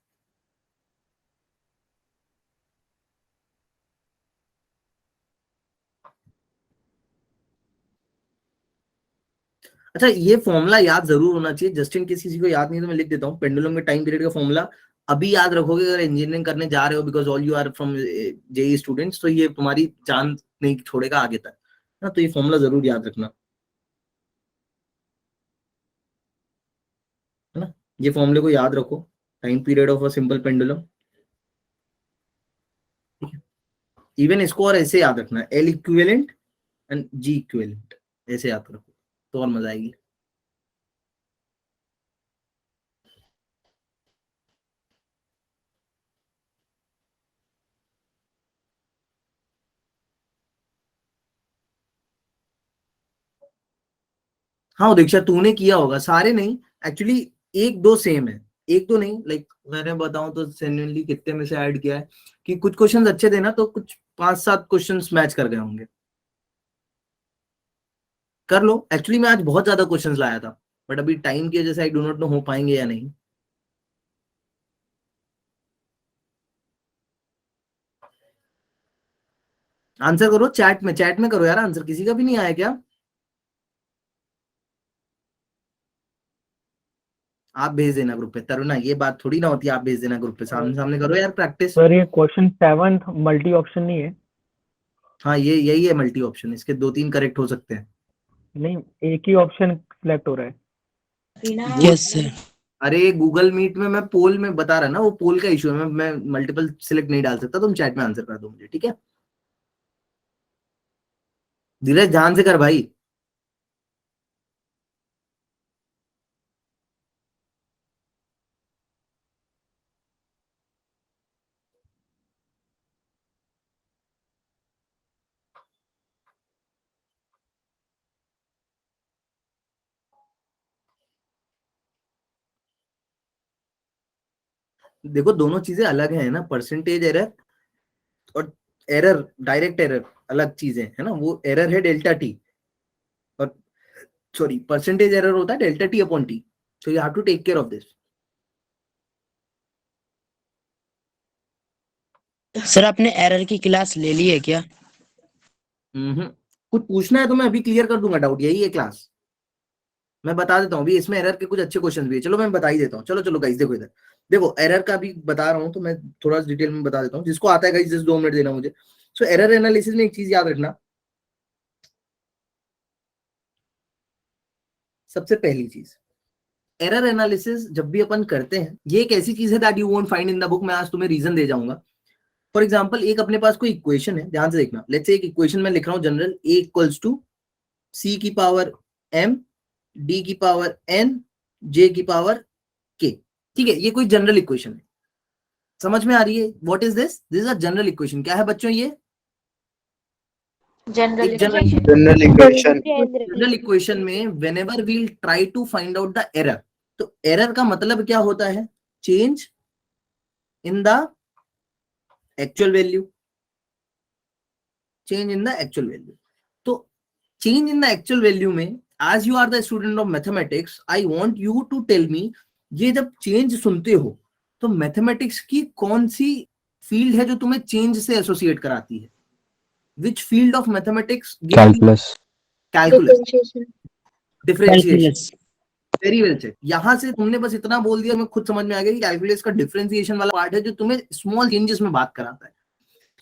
अच्छा, ये फॉर्मूला याद जरूर होना चाहिए, जस्ट इन केस किसी को याद नहीं तो मैं लिख देता हूँ। पेंडुलम के टाइम पीरियड का फॉर्मूला अभी याद रखोगे अगर इंजीनियरिंग करने जा रहे हो, because all you are from JEE students, तो ये तुम्हारी जान नहीं छोड़ेगा आगे तक, है ना। तो ये फॉर्मूला जरूर याद रखना, है ना, ये फॉर्मूले को याद रखो। Time period of a simple pendulum, even इसको और ऐसे याद रखना, L equivalent and g equivalent, ऐसे याद रखो तो और मजा आएगी। हाँ दीक्षा, तूने किया होगा, सारे नहीं एक्चुअली, 1-2 सेम है, 1-2 नहीं, लाइक मैंने बताऊं तो जेन्युइनली कितने में से ऐड किया है कि कुछ क्वेश्चंस अच्छे थे ना, तो कुछ 5-7 क्वेश्चंस मैच कर गए होंगे। कर लो, एक्चुअली मैं आज बहुत ज्यादा क्वेश्चंस लाया था, बट अभी टाइम की वजह से आई डू नॉट नो हो पाएंगे या नहीं। आंसर करो चैट में करो यार आंसर, किसी का भी नहीं आया क्या? आप भेज देना ग्रुप पे, तरुणा ये बात थोड़ी ना होती है, आप भेज देना ग्रुप पे, सामने करो यार प्रैक्टिस। सर ये क्वेश्चन 7 मल्टी ऑप्शन नहीं है? हाँ ये यही है मल्टी ऑप्शन, इसके 2-3 करेक्ट हो सकते हैं। नहीं, एक ही ऑप्शन सिलेक्ट हो रहा है। Yes sir. अरे गूगल मीट में मैं पोल में बता रहा ना, वो पोल का इशू है, मैं मल्टीपल सिलेक्ट नहीं डाल सकता। तुम चैट में आंसर कर दो मुझे, ठीक है? धीरज ध्यान से कर भाई। देखो दोनों चीजें अलग है ना, परसेंटेज एरर और एरर, डायरेक्ट एरर अलग चीजें है ना। वो एरर है डेल्टा टी, और सॉरी परसेंटेज एरर होता है delta T upon T, so you have to take care of this. Sir आपने एरर की क्लास ले ली है क्या? कुछ पूछना है तो मैं अभी क्लियर कर दूंगा डाउट, यही है क्लास। मैं बता देता हूँ अभी, इसमें एरर के कुछ अच्छे क्वेश्चन भी है, चलो मैं बता ही देता हूँ। चलो गाइस देखो इधर, देखो एरर का भी बता रहा हूँ तो मैं थोड़ा डिटेल में बता देता हूँ, जिसको आता है गाइस जस्ट 2 मिनट देना मुझे। सो एरर एनालिसिस में एक चीज याद रखना, सबसे पहली चीज, एरर एनालिसिस जब भी अपन करते हैं, ये एक ऐसी चीज है that you won't find in the book. मैं आज तुम्हें रीजन दे जाऊंगा। फॉर एग्जाम्पल, एक अपने पास कोई इक्वेशन है, ध्यान से देखना। लेट्स से एक इक्वेशन में लिख रहा हूँ general, a equals to c की पावर m d की पावर n j की पावर k, ठीक है, ये कोई जनरल इक्वेशन है, समझ में आ रही है? What is this? This is a general equation. क्या है बच्चों ये? General general equation. General equation में whenever we try to find out the error, तो एरर का मतलब क्या होता है? Change in the actual value, change in the actual value. तो change in the actual value में, as you are the student of mathematics, I want you to tell me, ये जब चेंज सुनते हो तो मैथमेटिक्स की कौन सी फील्ड है जो तुम्हें चेंज से एसोसिएट कराती है? Which field of mathematics? Calculus. Calculus, differentiation. Very well said. यहां से तुमने बस इतना बोल दिया, मैं खुद समझ में आ गया कि कैलकुलस का डिफरेंशिएशन वाला पार्ट है जो तुम्हें स्मॉल चेंजेस में बात कराता है।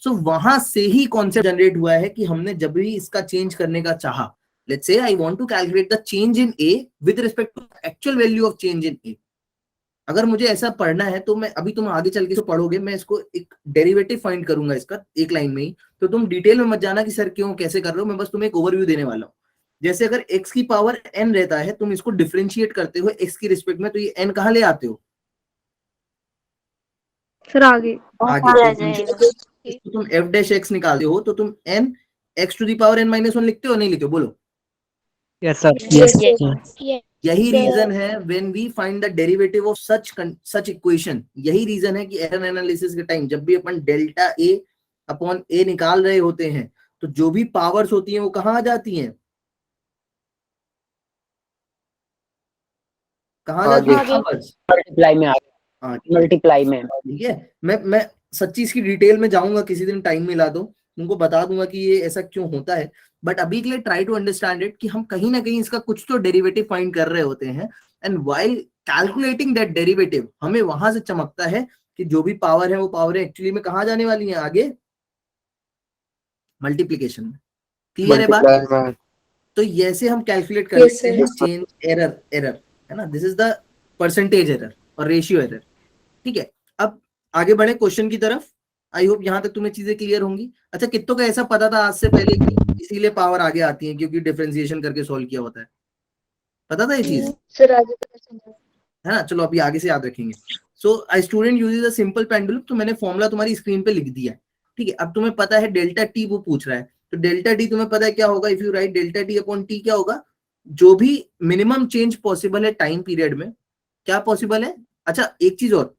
सो वहां से ही कॉन्सेप्ट जनरेट हुआ है कि हमने जब भी इसका चेंज करने का चाहा, let's say I want to calculate the change in A with respect to actual value of change in A, अगर मुझे ऐसा पढ़ना है तो मैं अभी, तुम आगे चल के तो पढ़ोगे, मैं इसको एक डेरिवेटिव फाइंड करूंगा इसका एक लाइन में ही, तो तुम डिटेल में मत जाना कि सर क्यों कैसे कर रहे हो, मैं बस तुम्हें एक ओवरव्यू देने वाला हूँ। जैसे अगर x की पावर n रहता है, तुम इसको डिफरेंशिएट करते हो x की रिस्पेक्ट में, तो ये n कहाँ ले आते हो? सर आगे तो तुम f डैश x निकालते हो, तो तुम n x to the power n minus 1 लिखते हो नहीं लिखते हो? बोलो। Yes sir. यही रीजन है when we find the derivative of such equation, यही रीजन है कि एरर एनालिसिस के टाइम जब भी अपन डेल्टा a अपॉन a निकाल रहे होते हैं, तो जो भी पावर्स होती हैं वो कहाँ आ जाती हैं? कहाँ आ जाती है पावर्स? मल्टीप्लाई में, मल्टीप्लाई में। ठीक है, मैं सच्ची इसकी डिटेल में जाऊंगा किसी दिन, टाइम मिला दो तुमको बता दूंगा कि ये ऐसा क्यों होता है, बट अभी के लिए ट्राई टू अंडरस्टैंड इट कि हम कहीं ना कहीं इसका कुछ तो डेरिवेटिव फाइंड कर रहे होते हैं, and while calculating that derivative हमें वहां से चमकता है कि जो भी पावर है वो पावर एक्चुअली में कहाँ जाने वाली है? आगे मल्टीप्लीकेशन में। क्लियर है बात? तो ऐसे हम कैलकुलेट करते हैं चेंज एरर, है ना, this is the percentage error और रेशियो एरर। ठीक है, अब आगे बढ़े क्वेश्चन की तरफ। आई होप यहाँ तक तुम्हें चीजें क्लियर होंगी। अच्छा, कितनों का ऐसा पता था आज से पहले कि इसीलिए पावर आगे आती है क्योंकि डिफरेंशिएशन करके सॉल्व किया होता है? पता था ये चीज? सर आगे है ना, चलो अभी आगे से याद रखेंगे। So a student uses a simple pendulum, तो मैंने फॉर्मूला तुम्हारी स्क्रीन पे लिख दिया है। ठीक है, अब तुम्हें पता है डेल्टा टी वो पूछ रहा है, तो डेल्टा टी तुम्हें पता है क्या होगा? If you right delta T upon T, क्या होगा? जो भी मिनिमम चेंज पॉसिबल है टाइम पीरियड में, क्या पॉसिबल है? अच्छा एक चीज और,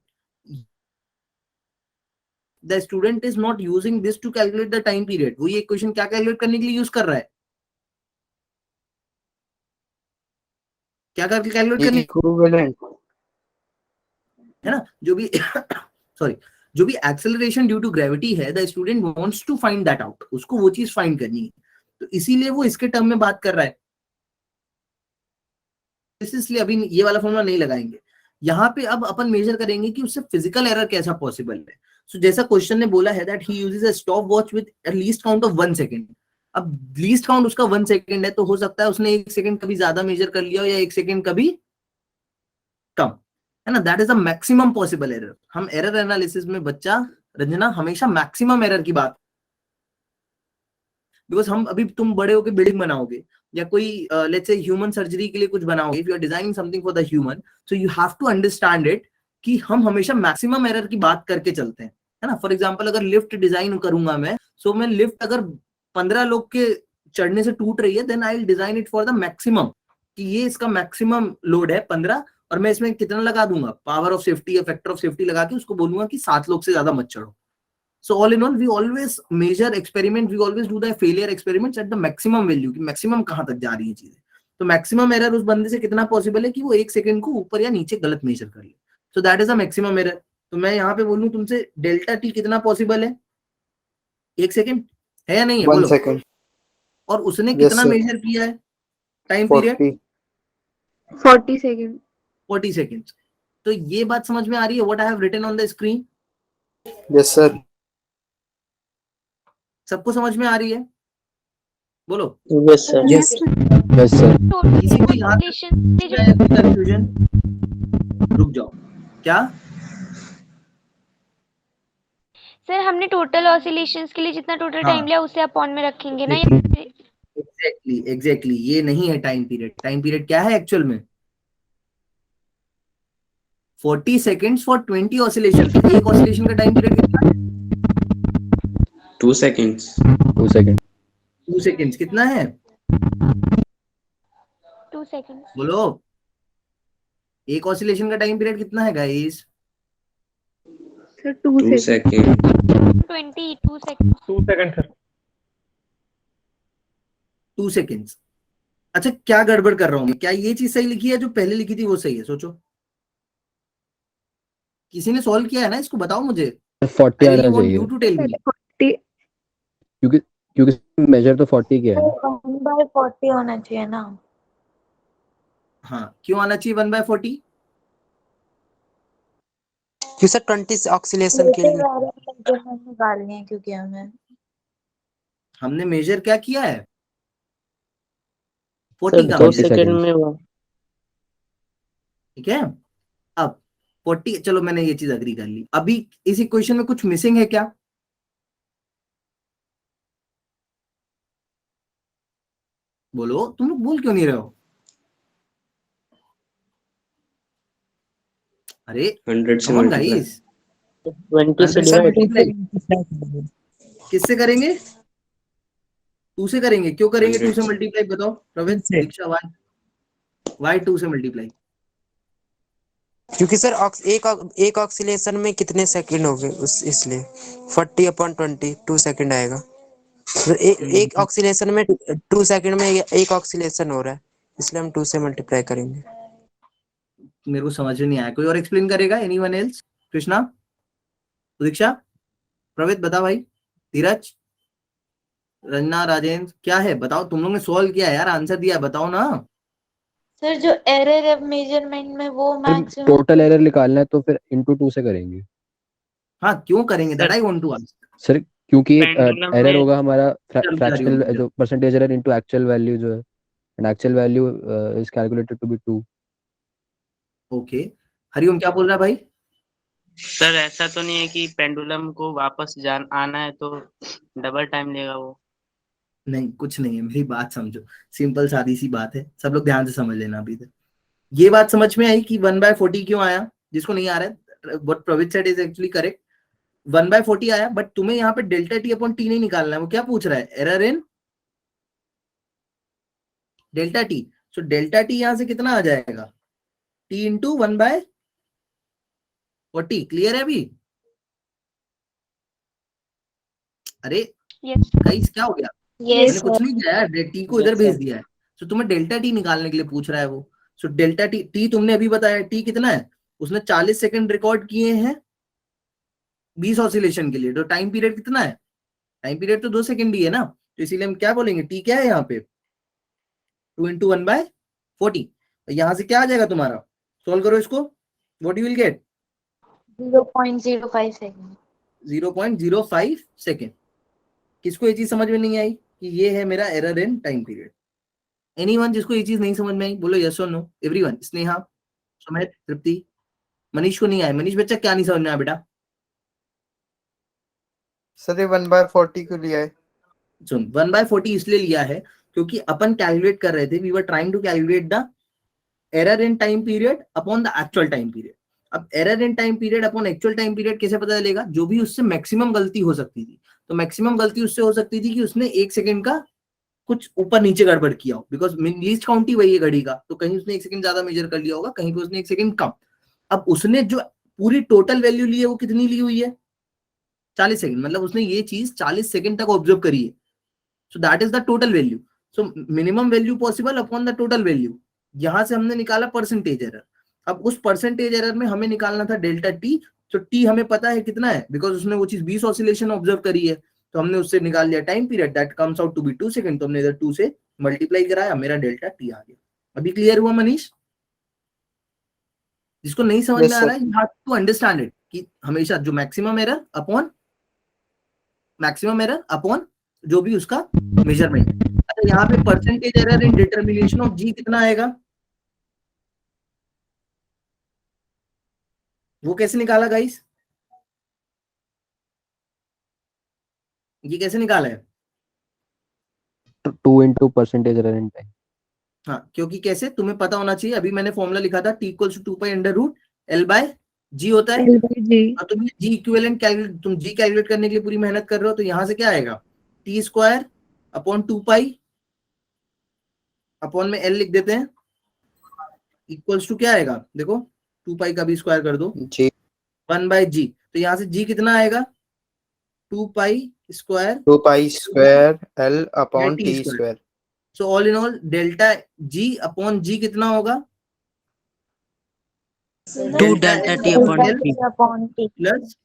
the student is not using this to calculate the time period, वो ये इक्वेशन क्या कैलकुलेट करने के लिए यूज कर रहा है? क्या करके कैलकुलेट करने? इक्विवेलेंट, है ना, जो भी सॉरी जो भी एक्सेलरेशन ड्यू टू ग्रेविटी है, the student wants to find that out, उसको वो चीज फाइंड करनी है, तो इसीलिए वो इसके टर्म में बात कर रहा है। इसलिए अभी ये वाला फॉर्मूला नहीं लगाएंगे यहाँ पे। अब अपन मेजर करेंगे कि उससे फिजिकल एरर कैसा पॉसिबल है। सो जैसा क्वेश्चन ने बोला है that he uses a stop watch with least count of 1 second. अब लीस्ट काउंट उसका 1 सेकंड है, तो हो सकता है उसने 1 सेकंड कभी ज्यादा मेजर कर लिया हो या 1 सेकंड कभी कम, है ना। That is the maximum possible error. हम एरर एनालिसिस में बच्चा रंजना हमेशा मैक्सिमम एरर की बात, बिकॉज हम अभी तुम बड़े होके बिल्डिंग बनाओगे या कोई लेट्स से ह्यूमन सर्जरी के लिए कुछ बनाओगे, if you are designing something for the human, so you have to understand it कि हम हमेशा मैक्सिमम एरर की बात करके चलते हैं, है ना। फॉर एग्जांपल अगर लिफ्ट डिजाइन करूंगा मैं, सो मैं लिफ्ट अगर 15 लोग के चढ़ने से टूट रही है, then I will design it for the maximum, कि ये इसका मैक्सिमम लोड है 15, और मैं इसमें कितना लगा दूंगा, पावर ऑफ सेफ्टी या फैक्टर ऑफ सेफ्टी लगा के उसको बोलूंगा कि 7 लोग से ज्यादा मत चढ़ो। So all in all, we always measure experiment, we always do the failure experiments at the maximum value, कि maximum कहाँ तक जा रही है चीजें। तो maximum error उस बंदे से कितना possible है कि वो 1 सेकंड को ऊपर या नीचे गलत measure कर ले। So that is a maximum error। तो मैं यहाँ पे बोलूँ तुमसे डेल्टा टी कितना possible है? 1 सेकंड है या नहीं है? 1 सेकंड। और उसने कितना measure किया है टाइम पीरियड? 40 सेकंड। 40 सेकंड। तो ये बात समझ में आ रही है? What I have written on the screen? Yes sir. सबको समझ में आ रही है? बोलो। Yes sir. Yes sir. किसी को यहाँ कंफ्यूजन? रुक जाओ, क्या सर हमने टोटल ऑसिलेशंस के लिए जितना टोटल टाइम लिया उसे अपॉन में रखेंगे ना? एग्जैक्टली ये नहीं है टाइम पीरियड। टाइम पीरियड क्या है एक्चुअल में? 40 seconds for 20 oscillation. तो एक ऑसिलेशन का टाइम पीरियड कितना है? 2 seconds. 2 seconds. 2 seconds. कितना है? 2 seconds. बोलो, एक ऑसिलेशन का टाइम पीरियड कितना है guys? Sir, 2 seconds. 22 seconds. 2 seconds, sir. 2 seconds. अच्छा, क्या गड़बड़ कर रहा हूं मैं? क्या ये चीज सही लिखी है जो पहले लिखी थी वो सही है? सोचो, किसी ने सॉल्व किया है ना इसको? बताओ मुझे. 40 I आना really want चाहिए you to tell me. 40. क्योंकि मेजर तो 40 किया है. 1/40 होना चाहिए ना. हाँ, क्यों आना चाहिए 1/40? क्यों सर 20 ऑक्सीलेशन के लिए मेजरमेंट निकालनी है क्योंकि हमें हमने मेजर क्या किया है? सर 40 का 2 measure. सेकंड में हुआ. ठीक है. अब 40, चलो मैंने ये चीज अग्री कर ली. अभी इस इक्वेशन में कुछ मिसिंग है क्या? बोलो, तुम लोग बोल क्यों नहीं रहे हो? अरे 100 से कम ऑन multiply. गाइस. 20 से 100 से डिवाइड. मल्टीप्लाई किससे करेंगे? 2 से करेंगे. क्यों करेंगे 2 से 100. मल्टीप्लाई? बताओ प्रवीण, से। दीक्षा. वाई 2 से मल्टीप्लाई? क्योंकि सर एक ऑक्सीलेशन में कितने सेकंड हो गए उस इसलिए 40/20 2 सेकंड आएगा. तो एक ऑक्सीलेशन में 2 सेकंड में एक ऑक्सीलेशन हो रहा है, इसलिए हम 2 से मल्टीप्लाई करेंगे. मेरे को समझ में नहीं आया. कोई और एक्सप्लेन करेगा? Anyone else? कृष्णा, दीक्षा, प्रवीण, बता भाई. धीरज, रन्ना, राजेंद्र, क्या है? बताओ. तुम लोगों ने सॉल्व किया यार, आंसर दिया, बताओ ना. सर जो एरर है मेजरमेंट में वो मैक्सिमम टोटल एरर निकालना है तो फिर इंटू 2 से करेंगे. हाँ, क्यों करेंगे? That I want to ask. Sir क्योंकि पेंडुलम एरर में होगा हमारा चल, फ्रैक्शनल जो percentage error into actual value जो है, and actual value is calculated to be 2. Okay. Hariom क्या बोल रहा है भाई? सर ऐसा तो नहीं है कि पेंडुलम को वापस आना है तो डबल टाइम लेगा वो. नहीं, कुछ नहीं है. मेरी बात समझो. सिंपल सादी सी बात है. सब लोग ध्यान से समझ लेना. अभी तक ये बात समझ में आई कि 1/40 क्यों आया? जिसको नहीं आ रहा है, what Praveen said is actually correct. 1/40 आया, बट तुम्हें यहाँ पे डेल्टा टी अपॉन टी नहीं निकालना है. वो क्या पूछ रहा है? Error in delta T. So delta T यहां से कितना आ जाएगा? T into 1/40. क्लियर है अभी? अरे यस गाइस, क्या हो गया? यस मैंने कुछ नहीं किया यार. टी को इधर भेज दिया है. सो तुम्हें डेल्टा टी निकालने के लिए पूछ रहा है वो. सो डेल्टा टी तुमने अभी बताया. टी कितना है? उसने 40 सेकंड रिकॉर्ड किए हैं 20 ऑसिलेशन के लिए. तो टाइम पीरियड कितना है? टाइम पीरियड तो 2 सेकंड ही है ना. तो इसीलिए हम क्या बोलेंगे? टी क्या है यहाँ पे? 2 इंटू 1/40. तो यहाँ से क्या आ जाएगा तुम्हारा? सॉल्व करो इसको. What you will gate? 0.05 second. 0.05 second. किसको ये चीज समझ में नहीं आई कि ये है मेरा error in time period? Anyone जिसको ये चीज नहीं समझ में आई, बोलो यस और नो. एवरीवन. स्नेहा, सुमित, तृप्ति. मनीष को नहीं आया. मनीष बच्चा, क्या नहीं समझ में आया बेटा? सर ये 1/40 क्यों लिया है? सुन, 1/40 इसलिए लिया है क्योंकि अपन कैलकुलेट कर रहे थे. We were trying to calculate the error in time period upon the actual time period. अब error in time period upon actual time period कैसे पता चलेगा? जो भी उससे मैक्सिमम गलती हो सकती थी. तो मैक्सिमम गलती उससे हो सकती थी कि उसने 1 सेकंड का कुछ ऊपर नीचे गड़बड़ किया हो. बिकॉज लीस्ट काउंट ही वही है घड़ी का. तो कहीं उसने 1 सेकंड ज्यादा मेजर कर लिया होगा, कहीं पे उसने 1 सेकंड कम. अब उसने जो पूरी टोटल वैल्यू ली है वो कितनी ली हुई है? 40 सेकंड. मतलब उसने ये चीज 40 सेकंड तक ऑब्जर्व करी है. So that is the total value. So minimum value possible upon the total value. यहां से हमने निकाला परसेंटेज एरर. अब उस परसेंटेज एरर में हमें निकालना था डेल्टा टी. तो टी हमें पता है कितना है, बिकॉज उसने वो चीज 20 ऑसिलेशन ऑब्जर्व करी है. तो हमने उससे निकाल लिया time period. That comes out to be 2 second. तो हमने इधर 2 से मल्टीप्लाई कराया, मेरा डेल्टा टी आ गया. अभी क्लियर हुआ मनीष? जिसको नहीं समझ Yes, में आ sir. रहा है, you have to understand it कि हमेशा जो मैक्सिमम एरर अपॉन जो भी उसका मेजरमेंट. अच्छा, यहाँ पे percentage error in determination of g कितना आएगा? वो कैसे निकाला गाइस? ये कैसे निकाला है? 2 into percentage error in time. हाँ, क्योंकि कैसे तुम्हें पता होना चाहिए. अभी मैंने फॉर्मूला लिखा था T = 2 pi under root L by G होता है। L by G। और तुम G इक्विवेलेंट कैलकुलेट, तुम G कैलकुलेट करने के लिए पूरी मेहनत कर रहे हो, तो यहाँ से क्या आएगा, T square upon 2 pi upon में L लिख देते हैं, इक्वल्स टू क्या आएगा, देखो 2 पाई का भी स्क्वायर कर दो, जी 1 बाय G। तो यहाँ से G कितना आएगा, 2 pi square 2 pi square L upon T T square. Square. So all in all delta G upon G कितना होगा, 2 delta T upon T. Plus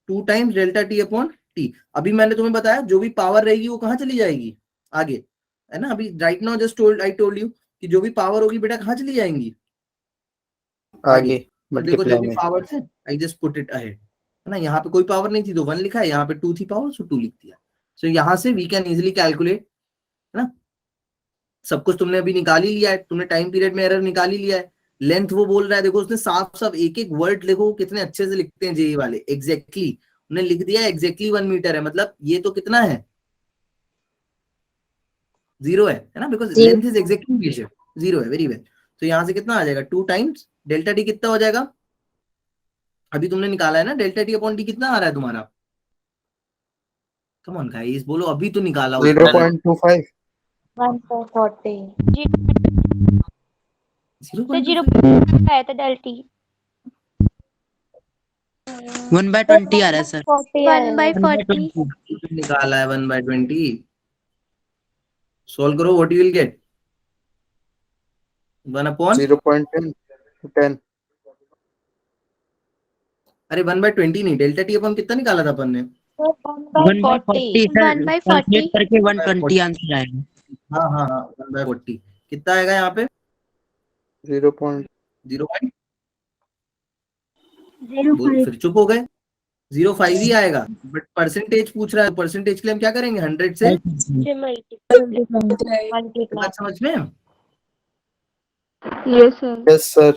2 times delta T upon T। अभी मैंने तुम्हें बताया जो भी पावर रहेगी वो कहाँ चली जाएगी, आगे, है ना। अभी right now just I told you कि जो भी पावर होगी बेटा कहाँ चली जाएंगी, आगे तो देखो जो मल्टीप्लाई भी में। पावर थे I just put it ahead, है ना। यहाँ पे कोई पावर नहीं थी तो 1 लिखा है, यहाँ पे 2 थी पावर सो 2 लिख दिया। सो यहाँ से वी कैन इजिली कैलकुलेट, है ना। सब कुछ तुमने अभी निकाल ही लिया है, तुमने टाइम पीरियड में एरर निकाल ही लिया है। लेंथ वो बोल रहा है, देखो उसने साफ साफ एक एक वर्ड देखो कितने अच्छे से लिखते हैं जेई वाले, एग्जैक्टली उन्होंने लिख दिया एग्जैक्टली 1 मीटर है, मतलब ये तो कितना है 0 है ना, because length is exactly measure, 0 है। Very well. तो यहाँ से कितना आ जाएगा, 2 टाइम्स डेल्टा टी कितना हो जाएगा, अभी तुमने निकाला है ना डेल्टा टी अपॉन टी कितना आ रहा है तुम्हारा, कम ऑन गाइस बोलो, अभी तो निकाला हो 0.25 1/40 जी। 0.25 0 आया था डेल्टा टी। 1/20 आ रहा है सर। 1/40 निकाला है 1/20। सॉल्व करो, what you will gate, 1 upon 0.10 10 अरे 1/20 नहीं, डेल्टा टी अपन कितना निकाला था अपन ने, 1/40 सर, 1/40 कैलकुलेट करके 120 आंसर आएगा। हाँ हाँ हाँ 1/40 कितना आएगा यहाँ पे, 0.05 बोल, फिर चुप हो गए, 0.5 ही आएगा, बट परसेंटेज पूछ रहा है, परसेंटेज के लिए हम क्या करेंगे 100 से, बात समझ में, यस सर।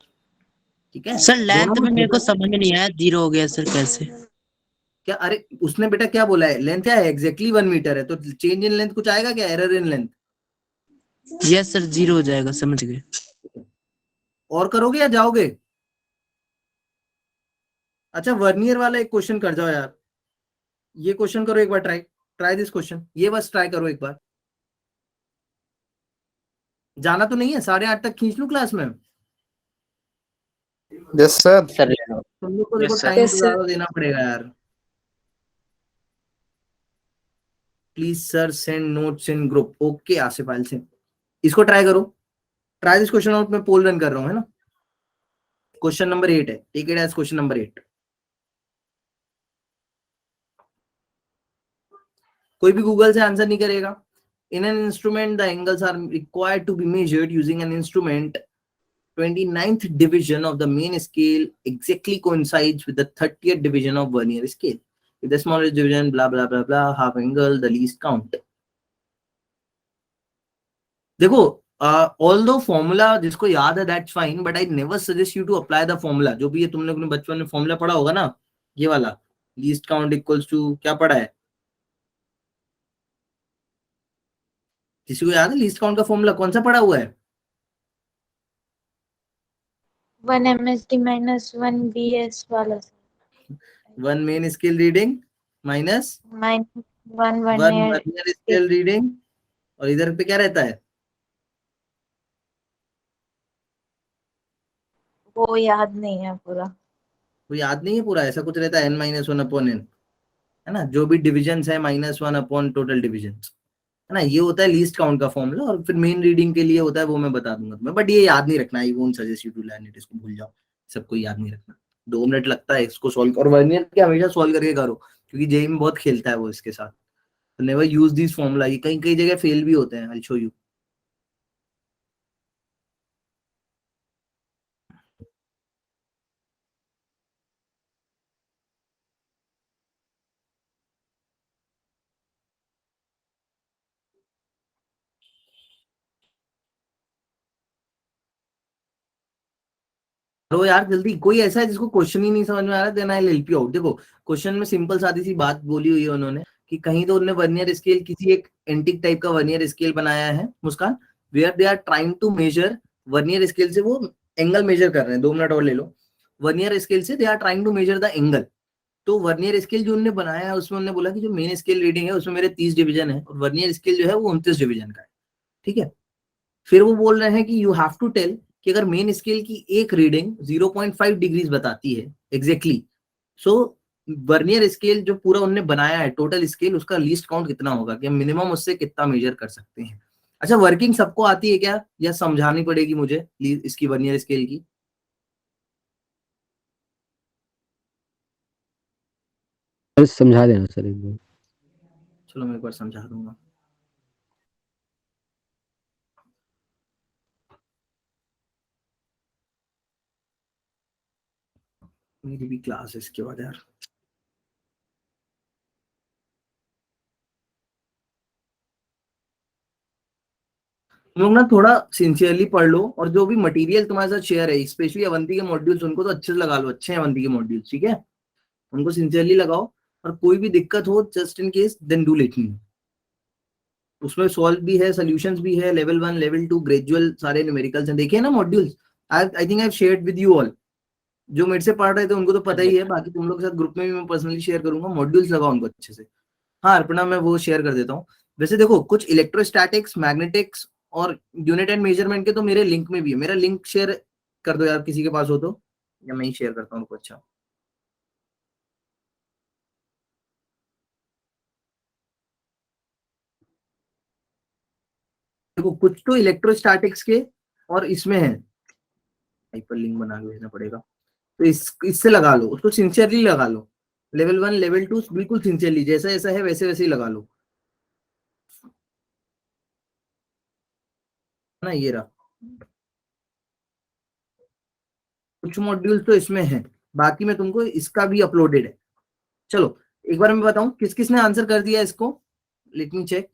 ठीक है। सर लेंथ दोनों में मेरे को में समझ में नहीं आया, 0 हो गया सर कैसे। क्या, अरे उसने बेटा क्या बोला है, लेंथ क्या है एग्जैक्टली 1 मीटर है, तो चेंज इन लेंथ कुछ आएगा क्या, error in length, yes sir 0 हो जाएगा, समझ गए। और करोगे या जाओगे, अच्छा वर्नियर वाला एक क्वेश्चन कर जाओ यार, ये क्वेश्चन करो एक बार, ट्राई दिस क्वेश्चन, ये बस ट्राई करो एक बार, जाना तो नहीं है, 8:30 तक खींच लूं क्लास में, यस सर। तुम लोग को देखो टाइम तो ज्यादा देना पड़ेगा यार, please sir send notes in group, okay Asif I'll say, इसको ट्राई करो, ट्राई दिस क्वेश्चन आउट, मैं पोल रन कर रहा हूँ, है ना। क्वेश्चन नंबर 8 है, take it as question number 8। कोई भी गूगल से आंसर नहीं करेगा। In an instrument the angles are required to be measured using an instrument 29th division of the main scale exactly coincides with the 30th division of vernier scale. With the smallest division, blah blah blah blah, half angle, the least count. देखो, although formula जिसको याद है that's fine, but I never suggest you to apply the formula. जो भी ये तुमने अपने बचपन में फॉर्मूला पढ़ा होगा ना, ये वाला least count equals to क्या पढ़ा है, किसी को याद है लीस्ट काउंट का फॉर्मूला कौन सा पढ़ा हुआ है, 1 MSD minus 1 BS वाला 1 main scale reading minus minus 1 1 vernier vernier scale reading, और इधर पे क्या रहता है, वो याद नहीं है पूरा, वो याद नहीं है पूरा, ऐसा कुछ रहता है n-1 अपॉन n, है ना, जो भी डिविजन्स है -1 अपॉन टोटल डिविजन्स, है ना, ये होता है लीस्ट काउंट का फॉर्मूला, और फिर मेन रीडिंग के लिए होता है वो मैं बता दूंगा तुम्हें, बट ये याद नहीं रखना, I won't suggest you to learn it, इसको भूल जाओ, सबको याद नहीं रखना, 2 मिनट लगता है इसको सॉल्व, और वर्नियर के हमेशा सॉल्व करके करो, क्योंकि जेई में बहुत खेलता है वो इसके साथ, तो नेवर यूज दिस फॉर्मूला, ये कई कई जगह फेल भी होते हैं, आई विल शो यू। यार जल्दी, कोई ऐसा है जिसको क्वेश्चन ही नहीं समझ में आ रहा, then I will help you out. देखो क्वेश्चन में सिंपल सादी सी बात बोली हुई है उन्होंने, कि कहीं तो उन्होंने वर्नियर स्केल किसी एक एंटिक टाइप का वर्नियर स्केल बनाया है Muskan, where they are trying to measure, vernier scale से वो एंगल मेजर कर रहे हैं, 2 मिनट और ले लो, वर्नियर स्केल से they are trying to measure the angle. तो वर्नियर स्केल जो उन्होंने बनाया है उसमें उन्होंने बोला कि जो मेन स्केल रीडिंग है उसमें मेरे 30 डिवीजन है और वर्नियर स्केल जो है वो 29 डिवीजन का है, ठीक है। फिर वो बोल रहे हैं कि यू हैव टू टेल कि अगर मेन स्केल की एक रीडिंग 0.5 डिग्रीज बताती है एग्जैक्टली, सो वर्नियर स्केल जो पूरा उन्होंने बनाया है टोटल स्केल उसका लीस्ट काउंट कितना होगा, कि हम मिनिमम उससे कितना मेजर कर सकते हैं। अच्छा, वर्किंग सबको आती है क्या या समझानी पड़ेगी मुझे इसकी वर्नियर स्केल की? सर समझा देना सर एक बार। चलो मैं एक बार समझा दूंगा। मेरी भी क्लास है इसके बाद यार। तुम लोग ना थोड़ा सिंसियरली पढ़ लो और जो भी मटेरियल तुम्हारे साथ शेयर है स्पेशली अवंती के मॉड्यूल्स उनको तो अच्छे से लगा लो, अच्छे हैं अवंती के मॉड्यूल्स, ठीक है। उनको सिंसियरली लगाओ और कोई भी दिक्कत हो just in case then do let me. उसमें सॉल्व भी है, सॉल्यूशंस भी है, लेवल 1 लेवल 2 ग्रेजुअल सारे न्यूमेरिकल्स हैं, देखिए ना modules. I think I have shared with you all. जो मेरे से पढ़ रहे थे उनको तो पता ही है, बाकी तुम लोग के साथ ग्रुप में भी मैं पर्सनली शेयर करूंगा। मॉड्यूल्स लगाओ उनको अच्छे से। हाँ अर्पणा, मैं वो शेयर कर देता हूँ। वैसे देखो कुछ इलेक्ट्रोस्टैटिक्स, मैग्नेटिक्स और यूनिट एंड मेजरमेंट के तो मेरे लिंक में भी है। मेरा लिंक शेयर कर दो यार किसी के पास हो तो, या मैं ही शेयर करता हूँ उनको। अच्छा देखो कुछ तो इलेक्ट्रोस्टैटिक्स के और इसमें है, हाइपर लिंक बना के भेजना पड़ेगा। तो इससे लगा लो, उसको सिंसियरली लगा लो। लेवल 1 लेवल 2 बिल्कुल सिंसियरली, जैसा ऐसा है वैसे वैसे ही लगा लो ना। ये रहा, कुछ मॉड्यूल्स तो इसमें है, बाकी मैं तुमको इसका भी अपलोडेड है। चलो एक बार मैं बताऊं किस किसने आंसर कर दिया इसको, let me check.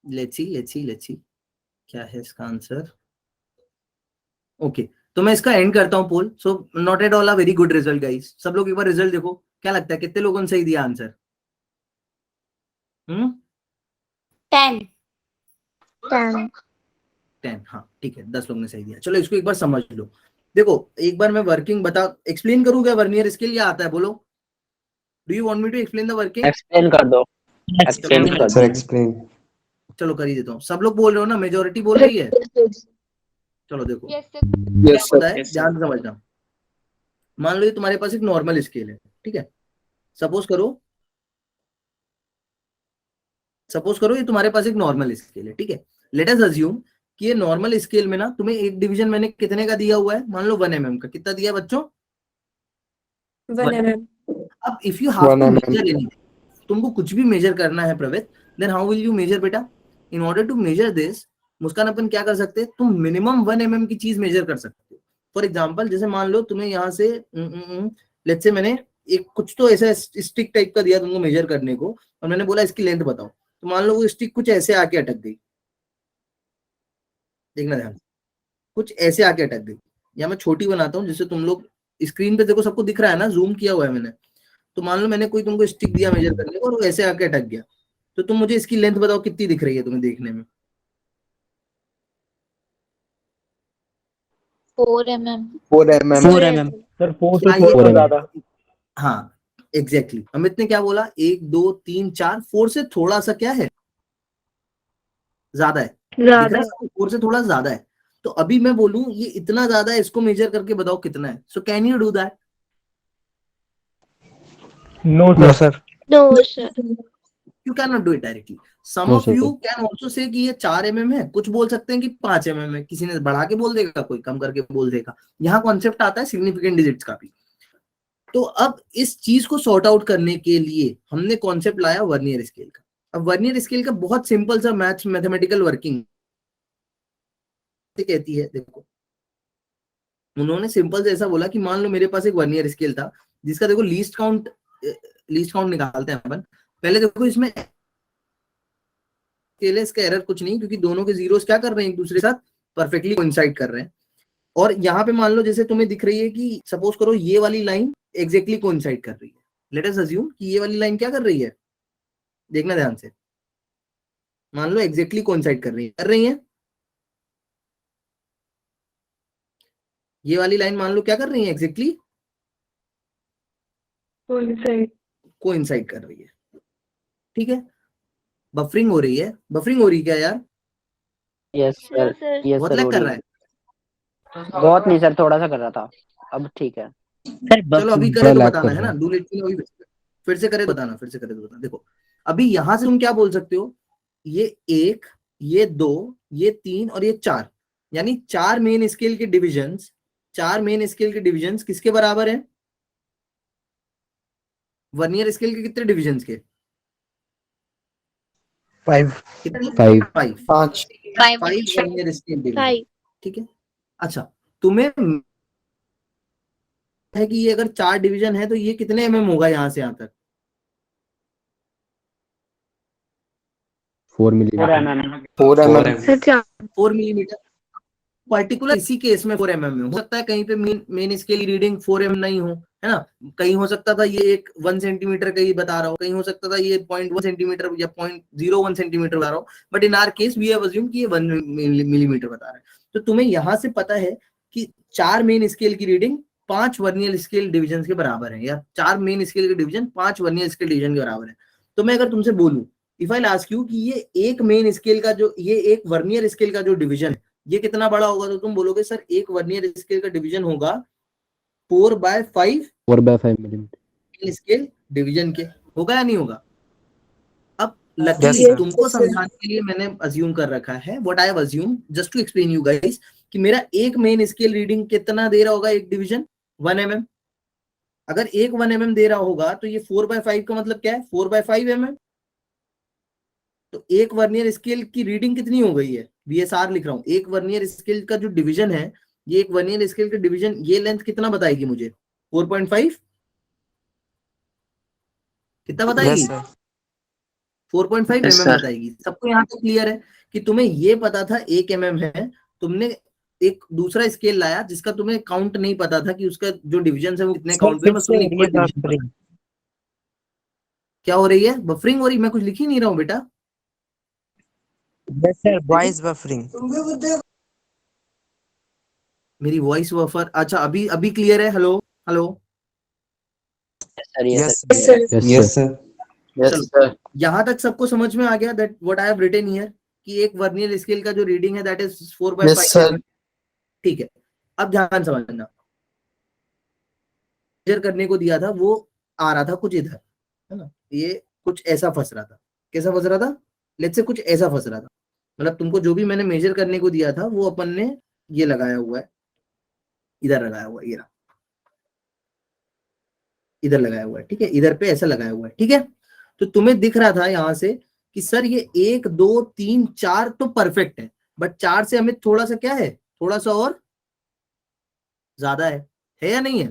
Let's see क्या है इसका आंसर। ओके तो मैं इसका एंड करता हूं poll. So not at all a very good result guys. सब लोग एक बार रिजल्ट देखो, क्या लगता है कितने लोगों ने सही दिया आंसर? 10 10, हाँ ठीक है, 10 लोगों ने सही दिया। चलो इसको एक बार समझ लो। देखो एक बार मैं वर्किंग बता एक्सप्लेन करूँ क्या वर्नियर स्केल, या आता है बोलो? Do you want me to explain the working? Explain कर दो, एक्सप्लेन कर सर दो। एक्सप्लेन। चलो कर ही देता हूँ। सब लोग बोल रहे हो ना, मेजोरिटी बोल रही है? चलो देखो यस सर। क्या यस होता सर। है, ध्यान से समझना। मान लो ये तुम्हारे पास एक नॉर्मल स्केल है, ठीक है। सपोज करो ये तुम्हारे पास एक नॉर्मल स्केल है, ठीक है। लेट अस अज्यूम कि ये नॉर्मल स्केल में ना तुम्हें एक डिवीजन मैंने कितने का दिया हुआ है, मान लो 1 mm का। कितना दिया है बच्चों? 1 mm। अब if you have 1 to mm. Measure anything, तुमको कुछ भी मेजर करना है Pravesh, then how will you measure बेटा? In order to measure this Muskan, अपन क्या कर सकते हैं, तुम मिनिमम 1 mm की चीज मेजर कर सकते हो। फॉर एग्जाम्पल जैसे मान लो तुम्हें यहाँ से लेट्स से मैंने एक कुछ तो ऐसा स्टिक टाइप का दिया तुमको मेजर करने को, और मैंने बोला इसकी लेंथ बताओ। तो मान लो वो स्टिक कुछ ऐसे आके अटक गई, देखना ध्यान से, कुछ ऐसे आके अटक गई। या मैं छोटी बनाता हूँ जिससे तुम लोग स्क्रीन पे देखो, सबको दिख रहा है ना, जूम किया हुआ है मैंने। तो मान लो मैंने कोई तुमको स्टिक दिया मेजर करने को और वो ऐसे आके अटक गया, तो तुम मुझे इसकी लेंथ बताओ कितनी दिख रही है तुम्हें देखने में? 4 mm। 4 mm. 4 mm। सर 4 से हाँ, ये थोड़ा 4 mm. ज्यादा। हाँ एग्जैक्टली अमित ने क्या बोला, 1 2 3 4, 4 से थोड़ा सा क्या है, ज्यादा है। दिख रहा है 4 से थोड़ा ज्यादा है। तो अभी मैं बोलूं ये इतना ज्यादा है, इसको मेजर करके बताओ कितना है। So can you do that? No no sir. Sir. No, sir. You cannot do it directly. Some No, of sir, you sir. can also say कि ये 4 mm है, कुछ बोल सकते हैं कि 5 mm है, किसी ने बढ़ा के बोल देगा, कोई कम करके बोल देगा। यहाँ कॉन्सेप्ट आता है सिग्निफिकेंट डिजिट्स का भी। तो अब इस चीज को सॉर्ट आउट करने के लिए हमने कॉन्सेप्ट लाया वर्नियर स्केल का। अब वर्नियर स्केल का बहुत सिंपल सा मैथमेटिकल वर्किंग कहती है, देखो उन्होंने सिंपल से ऐसा बोला कि मान लो मेरे पास एक वर्नियर स्केल था जिसका देखो लीस्ट काउंट निकालते हैं अपन। पहले देखो इसमें स्केल है, इसका एरर कुछ नहीं, क्योंकि दोनों के जीरोस क्या कर रहे हैं, एक दूसरे के साथ परफेक्टली कोइंसाइड कर रहे हैं। और यहाँ पे मान लो जैसे तुम्हें दिख रही है कि सपोज करो ये वाली लाइन एग्जैक्टली कोइंसाइड कर रही है। लेट अस अज्यूम कि ये वाली लाइन क्या कर रही है, देखना ध्यान से, मान लो एग्जैक्टली कोइंसाइड कर रही है। ये वाली लाइन मान लो क्या कर रही है, एग्जैक्टली कोइंसाइड कर रही है। ठीक है, बफरिंग हो रही है, बफरिंग हो रही है क्या यार? यस सर, यस बहुत सर, लैग हो कर रही रहा है। है। बहुत नहीं सर, थोड़ा सा कर रहा था, अब ठीक है। चलो अभी करे थोड़ा तो लैग बताना कर है रहा ना, है। डू लेट मी नो अभी फिर से करे तो बताना, फिर से करे तो बताना। देखो अभी यहां से तुम क्या बोल सकते हो, ये 1, ये 2, ये 3 और ये 4, यानी 4 मेन स्केल के डिविजन्स, 4 मेन स्केल के डिविजन्स किसके बराबर है? वर्नियर स्केल के कितने डिविजन्स के? 5 कितने? 5 5 5 वर्नियर स्केल डिविजन। 5 ठीक है, अच्छा तुम्हें है कि ये अगर 4 डिवीजन है तो ये कितने एमएम होगा यहां से यहां तक? 4 4 millimetre. mm। 4 4 mm। mm. 4 millimetre. Particular इसी केस में 4 mm में हो सकता है, कहीं पे मेन स्केल की रीडिंग 4 mm नहीं हो, है ना। कहीं हो सकता था ये एक 1 सेंटीमीटर का ही बता रहा हो, कहीं हो सकता था ये 0.1 सेंटीमीटर या 0.01 सेंटीमीटर बता रहा हो, but in our case we have assume कि ये 1 मिलीमीटर बता रहा है। तो तुम्हें यहां से पता है कि 4 मेन स्केल की रीडिंग 5 वर्नियर स्केल डिवीजन के बराबर है, या 4 मेन स्केल के डिवीजन 5 वर्नियर स्केल डिवीजन के बराबर है। तो मैं अगर तुमसे बोलूं, इफ आई आस्क यू कि ये एक मेन स्केल का जो, ये एक वर्नियर स्केल का जो डिवीजन है ये कितना बड़ा होगा, तो तुम बोलोगे सर एक वर्नियर स्केल का डिवीजन होगा 4/5 मिलीमीटर। स्केल डिवीजन के। होगा या नहीं होगा? अब Yes, लकीली sir. तुमको समझाने के लिए मैंने अज्यूम कर रखा है, what I have assume just to explain you guys, कि मेरा एक मेन स्केल रीडिंग कितना दे रहा होगा एक डिवीजन? 1 mm। अगर एक 1 mm दे रहा होगा तो ये 4/5 का मतलब क्या है? 4/5 mm। तो एक वर्नियर स्केल की रीडिंग कितनी हो गई है? VSR लिख रहा हूं, एक वर्नियर स्केल का जो डिवीजन है, ये एक वर्नियर स्केल का डिवीजन, ये लेंथ कितना बताएगी मुझे? 4.5 कितना बताएगी? Yes, sir. 4.5 Yes, mm sir. बताएगी। सबको यहाँ तक क्लियर है कि तुम्हें ये पता था 1 mm है, तुमने एक दूसरा स्केल लाया जिसका तुम्हें काउंट नहीं पता था कि उसका जो डिवीजन है वो कितने Sir, काउंट हुए, फिर बस से तुमने हो रही है इक्वल डिवीजन buffering. पता। क्या हो रही है? बफरिंग हो रही है? मैं कुछ लिख ही नहीं रहा हूँ बेटा। Yes, sir. Voice buffering. मेरी वॉइस बफर, अच्छा अभी अभी क्लियर है? Hello hello. Sir, yes Yes, sir. sir. Yes Yes, sir. sir. Yes sir. यहां तक सबको समझ में आ गया that what I have written here, कि एक वर्नियर स्केल का जो रीडिंग है दैट इज 4/5 यस सर। ठीक है, अब ध्यान समझना, मेजर करने को दिया था वो आ रहा था कुछ इधर, है ना, ये कुछ ऐसा फंस रहा था। कैसा फंस रहा था? लेट्स से कुछ ऐसा फंस रहा था, मतलब तुमको जो भी मैंने मेजर करने को दिया था वो अपन ने ये लगाया हुआ है, इधर लगाया हुआ है, ये रहा, इधर लगाया हुआ है, ठीक है, इधर पे ऐसा लगाया हुआ है, ठीक है। तो तुम्हें दिख रहा था यहां से कि सर ये 1 2 3 4 तो परफेक्ट है, बट 4 से हमें थोड़ा सा क्या है, थोड़ा सा और ज्यादा है या नहीं है?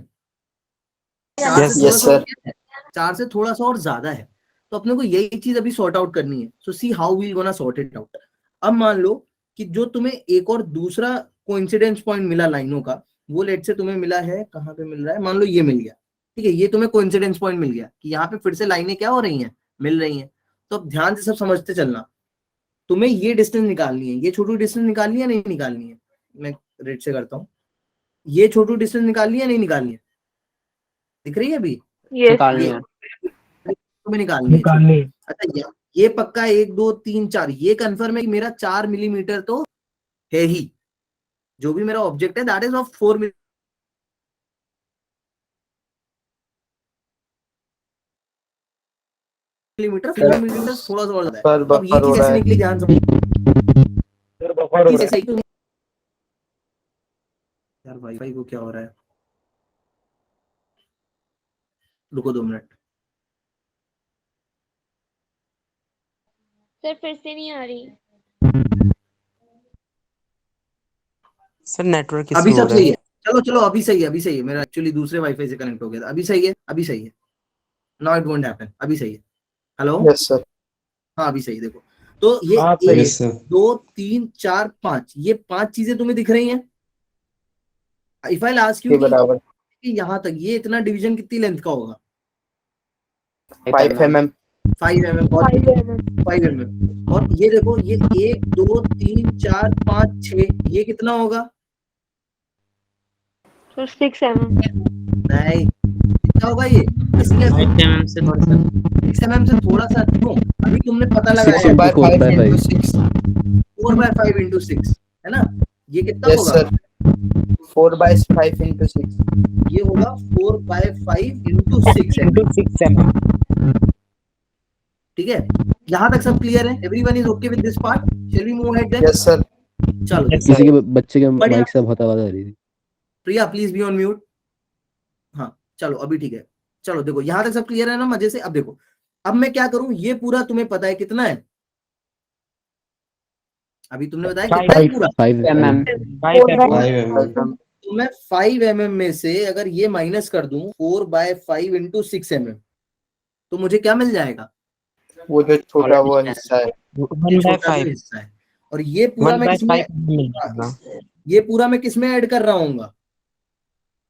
4 से Yes, थोड़ा यस सा और सर। क्या है? 4 से थोड़ा सा और ज्यादा है। तो अपने को यही चीज अभी सॉर्ट आउट करनी है। So see how we gonna sort it out. अब मान लो कि जो तुम्हें एक और दूसरा कोइंसिडेंस पॉइंट मिला लाइनों का, वो लेट से तुम्हें मिला है, कहाँ पे मिल रहा है, मान लो ये मिल गया, ठीक है, ये तुम्हें कोइंसिडेंस पॉइंट मिल गया कि यहाँ पे फिर से लाइनें क्या हो रही हैं, मिल रही हैं। तो अब ध्यान से सब समझते चलना, तुम्हें ये डिस्टेंस निकालनी है, ये छोटी डिस्टेंस निकालनी है नहीं निकालनी है? मैं रेड से करता हूँ, ये छोटी डिस्टेंस निकालनी है नहीं निकालनी है? दिख रही है अभी? निकालनी है। तुम्हें निकालनी है निकालनी छोटी। है। अच्छा ये पक्का 1 2 3 4 ये कंफर्म है कि मेरा 4 मिलीमीटर तो है ही, जो भी मेरा ऑब्जेक्ट है that is of 4 millimetre, 4 millimetre थोड़ा सा और ज्यादा है। पर तो अब ये बफर हो चीज रहा कैसे है। निकली, ध्यान समझ। सर बफर हो रहा है। यार वाईफाई को क्या हो रहा है, रुको 2 मिनट। सर फिर से नहीं आ रही। Sir, network अभी issue हो सब रहा सही है. है, चलो चलो अभी सही है, अभी सही है, मेरा एक्चुअली दूसरे वाईफाई से कनेक्ट हो गया था, अभी सही है, अभी सही है। नाउ इट वोंट हैपन, अभी सही है। Hello, yes sir. हाँ अभी सही। देखो तो ये हाँ, सही है। 1 Yes, sir. 2 3 4 5 ये 5 चीजें तुम्हें दिख रही हैं। इफ आई आस्क यू के कि बराबर यहां तक ये इतना डिवीजन कितनी लेंथ का होगा? 5 mm। 5 mm और 5 mm। और ये देखो ये 1 2 3 4 5 6 ये कितना होगा? 6 mm। नहीं, कितना होगा ये? इसलिए 5 mm से थोड़ा सा 6 mm से थोड़ा सा क्यों? अभी तुमने पता 6 लगाया by 5 by into 5 6 4 by 5 into 6 है ना? ये कितना yes होगा? sir 4 by 5 into 6 ये होगा 4 by 5 into 6 into 6 mm। ठीक है, यहाँ तक सब क्लियर है? Everyone is okay with this part? Shall we move ahead then? yes sir चलो किसी के बच्चे के बढ़िया। माइक से बहुत आवाज आ रही थी। प्रिया प्लीज बी ऑन म्यूट। हाँ चलो अभी ठीक है। चलो देखो यहाँ तक सब क्लियर है ना मजे से? अब देखो अब मैं क्या करूं, ये पूरा तुम्हें पता है कितना है? अभी तुमने बताया कितना है पूरा? 5 mm 5 mm तो मैं 5 mm में से अगर ये माइनस कर दूं 4 by 5 into 6 mm तो मुझे क्या मिल जाएगा? वो जो छोटा वो हिस्सा है 1 by छोटा 5 जो हिस्सा है। और ये पूरा 1 मैं by किसमें 5 मिल जाएगा ये पूरा मैं किसमें ऐड कर रहा हूँ?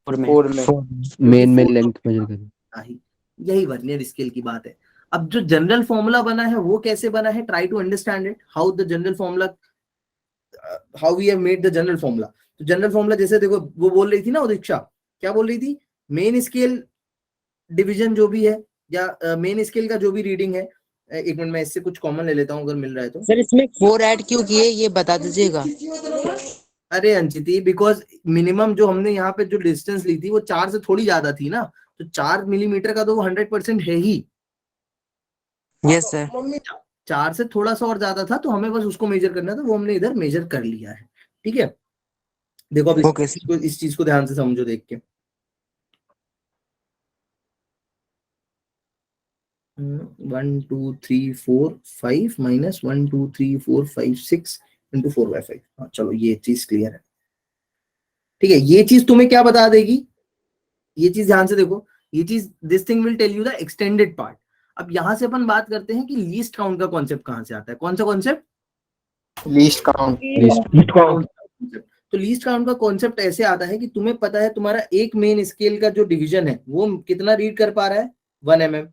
4 में 4 मेन लेंथ मेजर करें। यही वर्नियर स्केल की बात है। अब जो जनरल फॉर्मूला बना है वो कैसे बना है? Try to understand it, how the general formula, how we have made the general formula. तो जनरल फॉर्मूला जैसे देखो वो बोल रही थी ना दीक्षा, क्या बोल रही थी? मेन स्केल डिवीजन जो भी है या मेन स्केल का जो भी रीडिंग है, एक मिनट मैं इससे कुछ कॉमन ले लेता हूँ अगर मिल रहा है तो। सर इसमें 4 ऐड क्यों किए ये बता दीजिएगा। अरे अंचिति, बिकॉज मिनिमम जो हमने यहाँ पे जो डिस्टेंस ली थी वो 4 से थोड़ी ज्यादा थी ना, तो 4 मिलीमीटर का तो वो 100% है ही। Yes sir. 4 से थोड़ा सा और ज्यादा था तो हमें बस उसको मेजर करना था, वो हमने इधर मेजर कर लिया है। ठीक है, देखो अब Okay, इस चीज को ध्यान से समझो देख के। 1 2 3 4 5 माइनस 1 2 3 4 5 6 इंटू 4 by 5। हाँ चलो ये चीज क्लियर है। ठीक है, ये चीज तुम्हें क्या बता देगी? ये चीज ध्यान से देखो, ये चीज this thing will tell you the extended part. अब यहां से अपन बात करते हैं कि लीस्ट काउंट का कॉन्सेप्ट कहां से आता है। कौन सा कॉन्सेप्ट? लीस्ट काउंट तो लीस्ट काउंट का कॉन्सेप्ट ऐसे आता है कि तुम्हें पता है तुम्हारा एक मेन स्केल का जो डिवीजन है वो कितना रीड कर पा रहा है? 1 mm।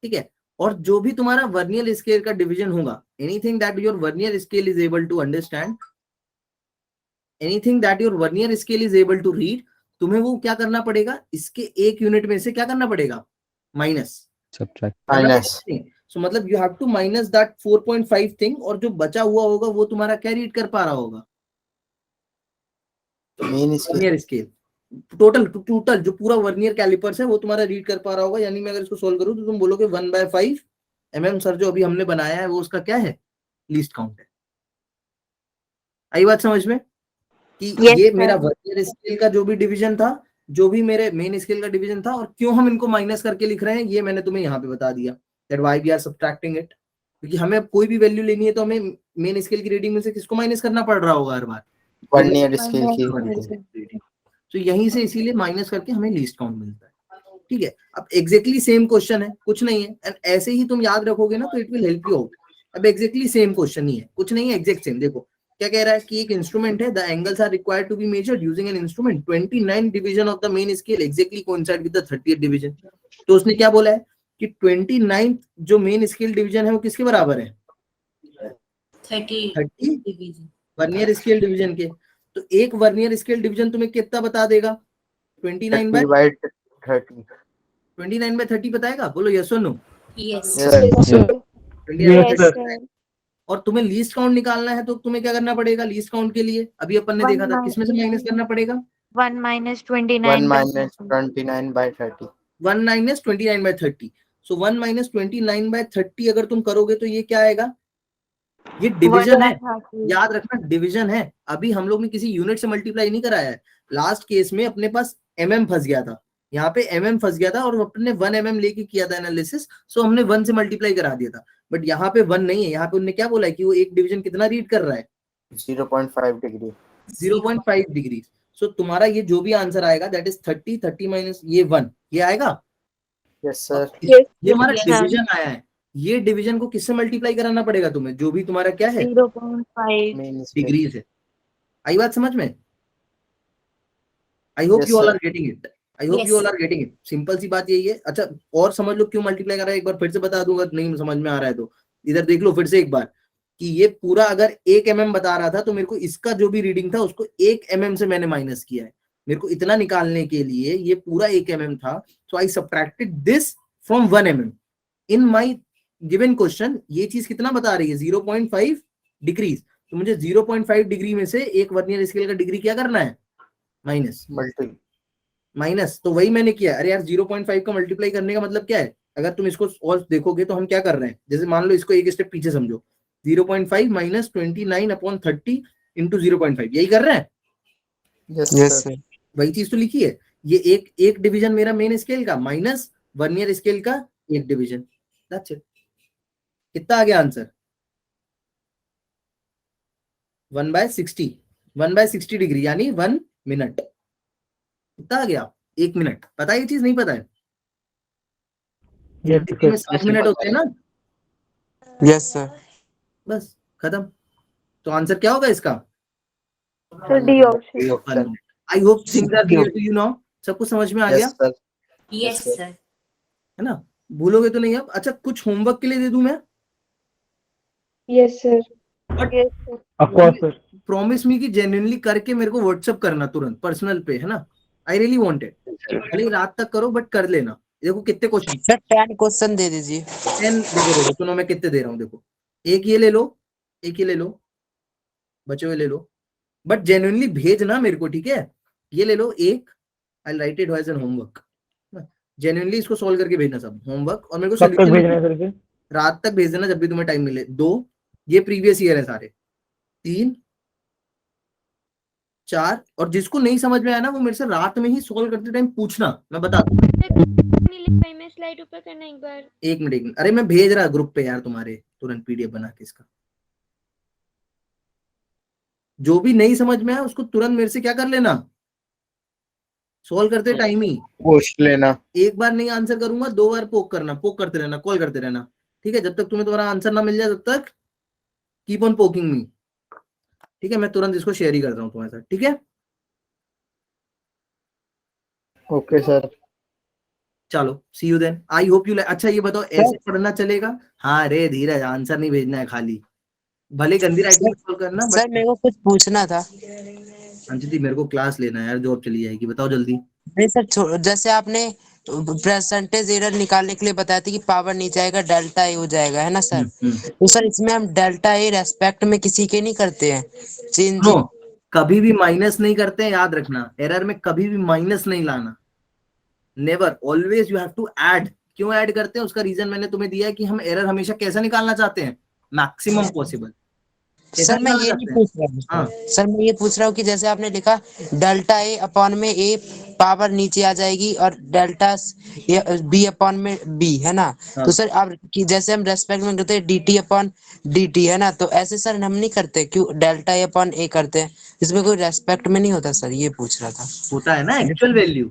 ठीक है, और जो भी तुम्हारा वर्नियर स्केल का डिवीजन होगा, anything that your vernier scale is able to understand, anything that your vernier scale is able to read, तुम्हें वो क्या करना पड़ेगा? इसके एक यूनिट में से क्या करना पड़ेगा? Minus, subtract minus. सो मतलब you have to minus that 4.5 thing, और जो बचा हुआ होगा वो तुम्हारा क्या रीड कर पा रहा होगा? Main scale vernier scale. Total जो पूरा वर्नियर कैलिपर्स है वो तुम्हारा रीड कर पा रहा होगा। यानी मैं अगर इसको सोल्व करूं तो तुम बोलोगे 1 by 5 mm सर जो अभी हमने बनाया है वो उसका क्या है? लीस्ट काउंट है। आई बात समझ में कि ये मेरा वर्नियर स्केल का जो भी डिवीजन था, जो भी मेरे मेन स्केल का डिवीजन था, और क्यों हम इनको माइनस करके लिख रहे हैं ये मैंने तुम्हें यहाँ पे बता दिया, that why we are subtracting it. क्योंकि हमें कोई भी वैल्यू लेनी है तो हमें मेन स्केल की रीडिंग में से किसको माइनस करना पड़ रहा होगा हर बार? वर्नियर स्केल की। तो यहीं से इसीलिए माइनस करके हमें लीस्ट काउंट मिलता है। ठीक है, अब एग्जैक्टली सेम क्वेश्चन है, कुछ नहीं है, एंड ऐसे ही तुम याद रखोगे ना तो it will help you out. अब एग्जैक्टली सेम क्वेश्चन ही है, कुछ नहीं है, एग्जैक्ट सेम। देखो क्या कह रहा है कि एक इंस्ट्रूमेंट है, the angles are required to be measured using an instrument, 29 division of the main scale exactly coincide with the 30th division. तो उसने क्या बोला है कि 29 जो मेन स्केल डिवीजन है वो किसके बराबर है? 30 वर्नियर स्केल डिवीजन के। तो एक वर्नियर स्केल डिवीजन तुम्हें कितना बता देगा? 29 by 30। 29 by 30 बताएगा? बोलो यस और नो। और तुम्हें लीस्ट काउंट निकालना है तो तुम्हें क्या करना पड़ेगा लीस्ट काउंट के लिए? अभी अपन ने देखा था किसमें से माइनस करना पड़ेगा? 1 minus 29 1 minus 29 by 30। 1 minus 29 by 30। So 1 minus 29 by 30 अगर तुम करोगे तो ये क्या आएगा? ये डिवीजन है, याद रखना डिवीजन है। अभी हम लोग ने किसी यूनिट से मल्टीप्लाई नहीं कराया है। लास्ट केस में अपने पास mm फंस गया था, यहाँ पे mm फंस गया था और अपने 1 mm लेके किया था एनालिसिस, सो हमने 1 से मल्टीप्लाई करा दिया था। बट यहाँ पे 1 नहीं है, यहाँ पे उन्होंने क्या बोला है कि वो एक डिवीजन कितना रीड कर रहा है? 0.5 डिग्री। 0.5 डिग्री। सो तुम्हारा ये जो भी आंसर आएगा दैट इज 30 माइनस ये 1, ये आएगा। Yes sir. ये हमारा डिवीजन आया है, ये डिवीजन को किससे मल्टीप्लाई कराना पड़ेगा तुम्हें? जो भी तुम्हारा क्या है 0.5 डिग्री से। आई बात समझ में? I hope you all are getting it. I hope Yes. You all are getting it. Simple सी बात यही है। अच्छा और समझ लो क्यों मल्टीप्लाई कर रहा है, एक बार फिर से बता दूंगा, नहीं समझ में आ रहा है तो इधर देख लो फिर से एक बार कि ये पूरा अगर 1 mm बता रहा था तो मेरे को इसका जो भी रीडिंग था उसको 1 mm से मैंने माइनस किया है। मेरे को इतना निकालने के लिए ये पूरा 1 mm था, so I subtracted this from 1 mm in my given question. ये चीज कितना बता रही है 0.5 डिग्रीज, तो मुझे 0.5 डिग्री में से एक वर्नियर स्केल का डिग्री क्या करना है, माइनस माइनस। तो वही मैंने किया। अरे यार 0.5 का मल्टीप्लाई करने का मतलब क्या है, अगर तुम इसको और देखोगे तो हम क्या कर रहे हैं, जैसे मान लो इसको एक स्टेप पीछे समझो, 0.5 माइनस 29/30 इंटू 0.5, यही कर रहे हैं। Yes sir. वही चीज तो लिखी है। ये एक डिवीजन मेरा मेन स्केल का माइनस वर्नियर स्केल का एक डिवीजन, दैट्स इट। कितना आ गया आंसर 1/60, 1/60 डिग्री यानी 1 मिनट। कितना आ गया 1 मिनट। पता है ये चीज, नहीं पता है? Yes, डिग्री में sir. 60 मिनट होते हैं ना, यस सर। बस खत्म। तो आंसर क्या होगा इसका, D option. I hope things are clear to you now. सब कुछ समझ में आ गया Yes, sir. है ना, भूलोगे तो नहीं अब। अच्छा कुछ होमवर्क के लिए दे दूं मैं, Yes, sir. But Of course, sir. Promise me कि जेन्युइनली करके मेरे को व्हाट्सएप करना तुरंत पर्सनल पे, है ना। आई रियली वांट इट, भले रात तक करो बट कर लेना। देखो कितने क्वेश्चन, सर 10 क्वेश्चन दे दीजिए। 10। देखो सुनो मैं कितने दे रहा हूँ, देखो एक ये ले लो, एक ये ले लो, बचे हुए ले लो, बट जेन्युइनली भेजना मेरे को, ठीक है। ये ले लो एक, I write it as an homework. Genuinely इसको सॉल्व करके भेजना सब होमवर्क, और मेरे को कब तक solution भेजना है सर? रात तक भेज देना जब भी तुम्हें टाइम मिले। 2 ये प्रीवियस ईयर है सारे, 3 4, और जिसको नहीं समझ में आया ना वो मेरे से रात में ही सॉल्व करते टाइम पूछना, मैं बता दूंगा। मैं स्लाइड ऊपर करना एक बार। एक मिनट, अरे मैं भेज रहा ग्रुप पे यार तुम्हारे तुरंत पीडीएफ बना के इसका। जो भी नहीं समझ में आया उसको तुरंत मेरे से क्या कर लेना, सॉल्व करते टाइम ही पूछ लेना। एक बार नहीं आंसर करूंगा 2 बार पोक करना, पोक करते रहना, कॉल करते रहना, ठीक है। जब तक तुम्हें तुम्हारा आंसर ना मिल जाए तब तक कीप ऑन पोकिंग मी, ठीक है। मैं तुरंत इसको शेयर ही कर रहा हूँ तुम्हारे साथ, ठीक है। Okay sir. चलो see you then, I hope you. अच्छा ये बताओ ऐसे पढ़ना चलेगा? हाँ रे धीरज, आंसर नहीं भेजना है खाली, भले गंदी राइटिंग सॉल्व करना। सर मेरे को कुछ पूछना था। अंजलि मेरे को क्लास लेना है यार, जॉब चली जाएगी, बताओ जल्दी। नहीं सर, जैसे आपने परसेंटेज एरर निकालने के लिए बताया था कि पावर नीचे आएगा डेल्टा ए हो जाएगा, है ना सर। तो सर इसमें हम डेल्टा ए रेस्पेक्ट में किसी के नहीं करते हैं चेंज। नो, कभी भी माइनस नहीं करते हैं, याद रखना। एरर में कभी भी माइनस नहीं लाना, never, always you have to add. क्यों ऐड करते हैं उसका रीजन मैंने तुम्हें दिया है कि हम एरर हमेशा कैसा निकालना चाहते हैं, मैक्सिमम पॉसिबल। सर मैं ये नहीं पूछ रहा हूँ, सर मैं ये पूछ रहा हूँ कि जैसे आपने लिखा डेल्टा ए अपॉन में ए पावर नीचे आ जाएगी और डेल्टा बी अपॉन में बी, है ना। तो सर आप कि जैसे हम रेस्पेक्ट में करते हैं dt अपॉन dt, है ना, तो ऐसे सर हम नहीं करते, क्यों डेल्टा ए अपॉन ए करते हैं, इसमें कोई रेस्पेक्ट में नहीं होता सर, ये पूछ रहा था। होता है ना एक्चुअल वैल्यू,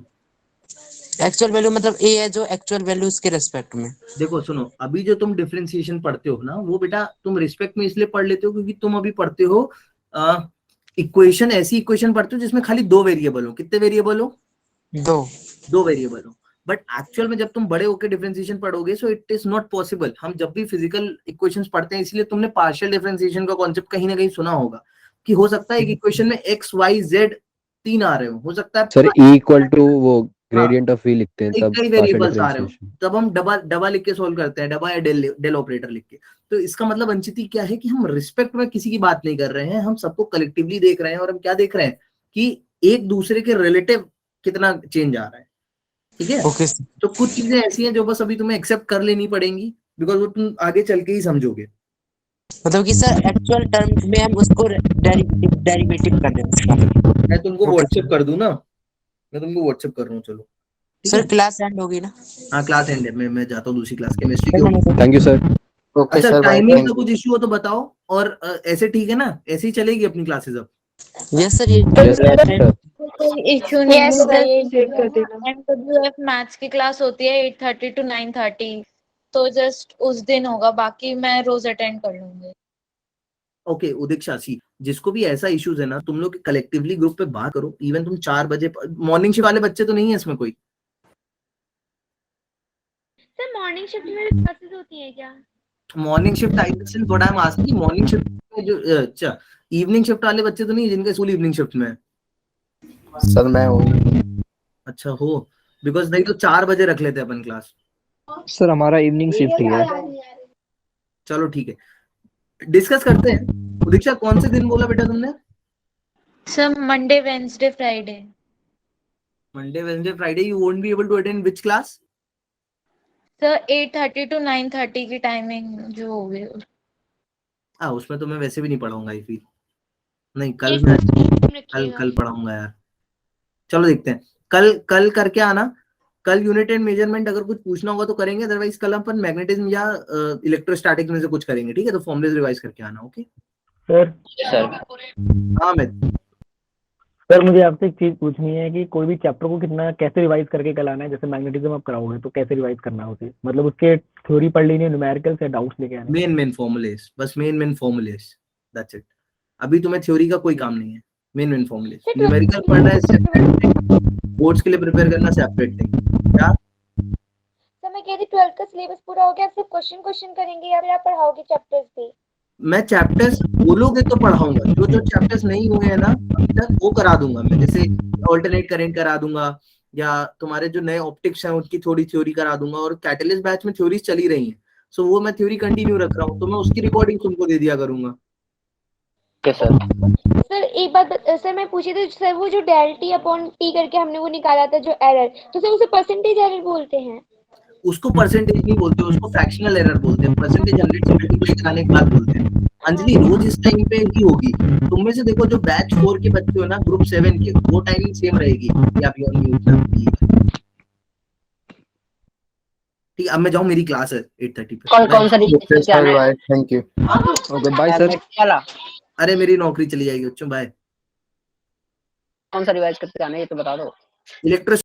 एक्चुअल वैल्यू मतलब ए है जो एक्चुअल वैल्यू उसके रेस्पेक्ट में। देखो सुनो, अभी जो तुम डिफरेंशिएशन पढ़ते हो ना, वो बेटा तुम रिस्पेक्ट में इसलिए पढ़ लेते हो क्योंकि तुम अभी पढ़ते हो इक्वेशन, ऐसी इक्वेशन पढ़ते हो जिसमें खाली 2 वेरिएबल हो। कितने वेरिएबल हो? 2 वेरिएबल हो। बट एक्चुअल में जब तुम बड़े होकर डिफरेंशिएशन पढ़ोगे so it is not possible. हम जब भी फिजिकल इक्वेशंस पढ़ते हैं, इसलिए तुमने पार्शियल डिफरेंशिएशन का कॉन्सेप्ट कहीं ना कहीं सुना होगा कि हो सकता है एक इक्वेशन में x y z 3 आ रहे हो सकता है सर E इक्वल टू वो ग्रेडियंट ऑफ v लिखते हैं तब कई वेरिएबल्स आ रहे हो, तब हम डबा लिख के सोल्व करते हैं, डबा या डेल ऑपरेटर लिख के। तो इसका मतलब अंचिति क्या है कि हम रिस्पेक्ट में किसी की बात नहीं कर रहे हैं, हम सबको कलेक्टिवली देख रहे हैं। और हम क्या देख रहे हैं कि एक दूसरे के रिलेटिव कितना चेंज आ रहा है, ठीक है। तो कुछ चीजें ऐसी हैं जो बस अभी तुम्हें एक्सेप्ट कर लेनी पड़ेंगी, बिकॉज वो तुम आगे चल के ही समझोगे। मतलब कि सर एक्चुअल टर्म्स में हम उसको डेरिवेटिव कर देंगे। मैं तुमको व्हाट्सएप कर दूं ना, मैं तुमको व्हाट्सएप कर रहा हूँ, चलो सर क्लास एंड होगी ना? हाँ क्लास एंड है, मैं जाता हूँ दूसरी क्लास केमिस्ट्री की। Thank you sir. अच्छा टाइमिंग का कुछ इश्यू हो तो बताओ, और ऐसे ठीक है ना, ऐसे ही चलेगी अपनी क्लासेस अब? यस सर, इश्यू नहीं है। MWF मैथ्स की क्लास होती है 8:30 to 9:30, तो जस्ट उस दिन होगा, बाकी मैं रोज अटेंड कर लूंगी। ओके उदीक्षा सी, जिसको भी ऐसा इश्यूज है ना, तुम लोग कलेक्टिवली ग्रुप पे बात करो। इवन तुम 4 बजे, मॉर्निंग शिफ्ट वाले बच्चे तो नहीं है इसमें कोई? सर मॉर्निंग शिफ्ट में भी क्लासेस होती है क्या? Morning shift I think what I am asking, morning shift में जो अच्छा इवनिंग शिफ्ट वाले बच्चे तो नहीं है जिनका स्कूल इवनिंग शिफ्ट में है? सर मैं हूँ। अच्छा हो, बिकॉज नहीं तो 4 बजे रख लेते अपन क्लास। सर हमारा इवनिंग शिफ्ट ही है। चलो ठीक है, डिस्कस करते हैं। दीक्षा कौन से दिन बोला बेटा तुमने? Sir Monday Wednesday Friday. Monday Wednesday Friday you won't be able to attend which class? Sir 8:30 to 9:30 की टाइमिंग जो होगी। हाँ उसमें तो मैं वैसे भी नहीं पढ़ाऊंगा आई फील। नहीं कल मैं कल पढ़ाऊंगा यार। चलो देखते हैं, कल करके आना। कल यूनिट एंड मेजरमेंट अगर कुछ पूछना होगा तो करेंगे, अदरवाइज कल अपन मैग्नेटिज्म या इलेक्ट्रोस्टैटिक्स में से कुछ करेंगे, ठीक है? तो फॉर्मुलेस रिवाइज करके आना। ओके सर सर हाँ मैं सर मुझे आपसे एक चीज पूछनी है कि कोई भी चैप्टर को कितना कैसे रिवाइज करके कल आना है? जैसे मैग्नेटिज्म आप कराओगे तो कैसे रिवाइज करना है उसे, मतलब उसके थ्योरी पढ़ लेनी है, न्यूमेरिकल से डाउट्स लेके आने हैं? मेन फॉर्मुलेस, बस मेन फॉर्मुलेस, दैट्स इट। अभी तुम्हें थ्योरी का कोई काम नहीं है, मेन फॉर्मुलेस। न्यूमेरिकल पढ़ना है सेपरेट थिंग, बोर्ड्स के लिए प्रिपेयर करना सेपरेट थिंग। क्या सर मैं कह रही 12th का सिलेबस पूरा हो गया, सिर्फ क्वेश्चन करेंगे या फिर आप पढ़ाओगे चैप्टर्स भी? मैं चैप्टर्स बोलोगे तो पढ़ाऊंगा, जो चैप्टर्स नहीं हुए हैं ना अभी तक वो करा दूंगा मैं, जैसे ऑल्टरनेट करंट करा दूंगा, या तुम्हारे जो नए ऑप्टिक्स हैं उनकी थोड़ी थ्योरी करा दूंगा। और कैटलिस्ट बैच में थ्योरीज चली रही हैं, सो वो मैं थ्योरी कंटिन्यू रख रहा हूँ, तो मैं उसकी रिकॉर्डिंग तुमको दे दिया करूंगा। Okay sir. सर एक बात सर मैं पूछी थी सर, वो जो डेल टी अपॉन टी करके हमने वो निकाला था जो एरर, तो सर उसे परसेंटेज एरर बोलते हैं? उसको परसेंटेज नहीं बोलते, उसको फ्रैक्शनल एरर बोलते हैं। परसेंटेज 100 से मल्टीप्लाई कराने के बाद बोलते हैं। अंजलि रोज इस टाइम पे ही होगी। तुम में से देखो जो बैच 4 के बच्चे हो ना, ग्रुप 7 के, वो टाइमिंग सेम रहेगी। या आप ऑन म्यूट ठीक है। अब मैं जाऊं, मेरी क्लास है 8:30 पे। कौन सा okay sir bye, thank you. Okay bye sir. अरे मेरी नौकरी चली जाएगी बच्चों, बाय। कौन सा रिवाइज करके आना है ये तो बता दो। इलेक्ट्रो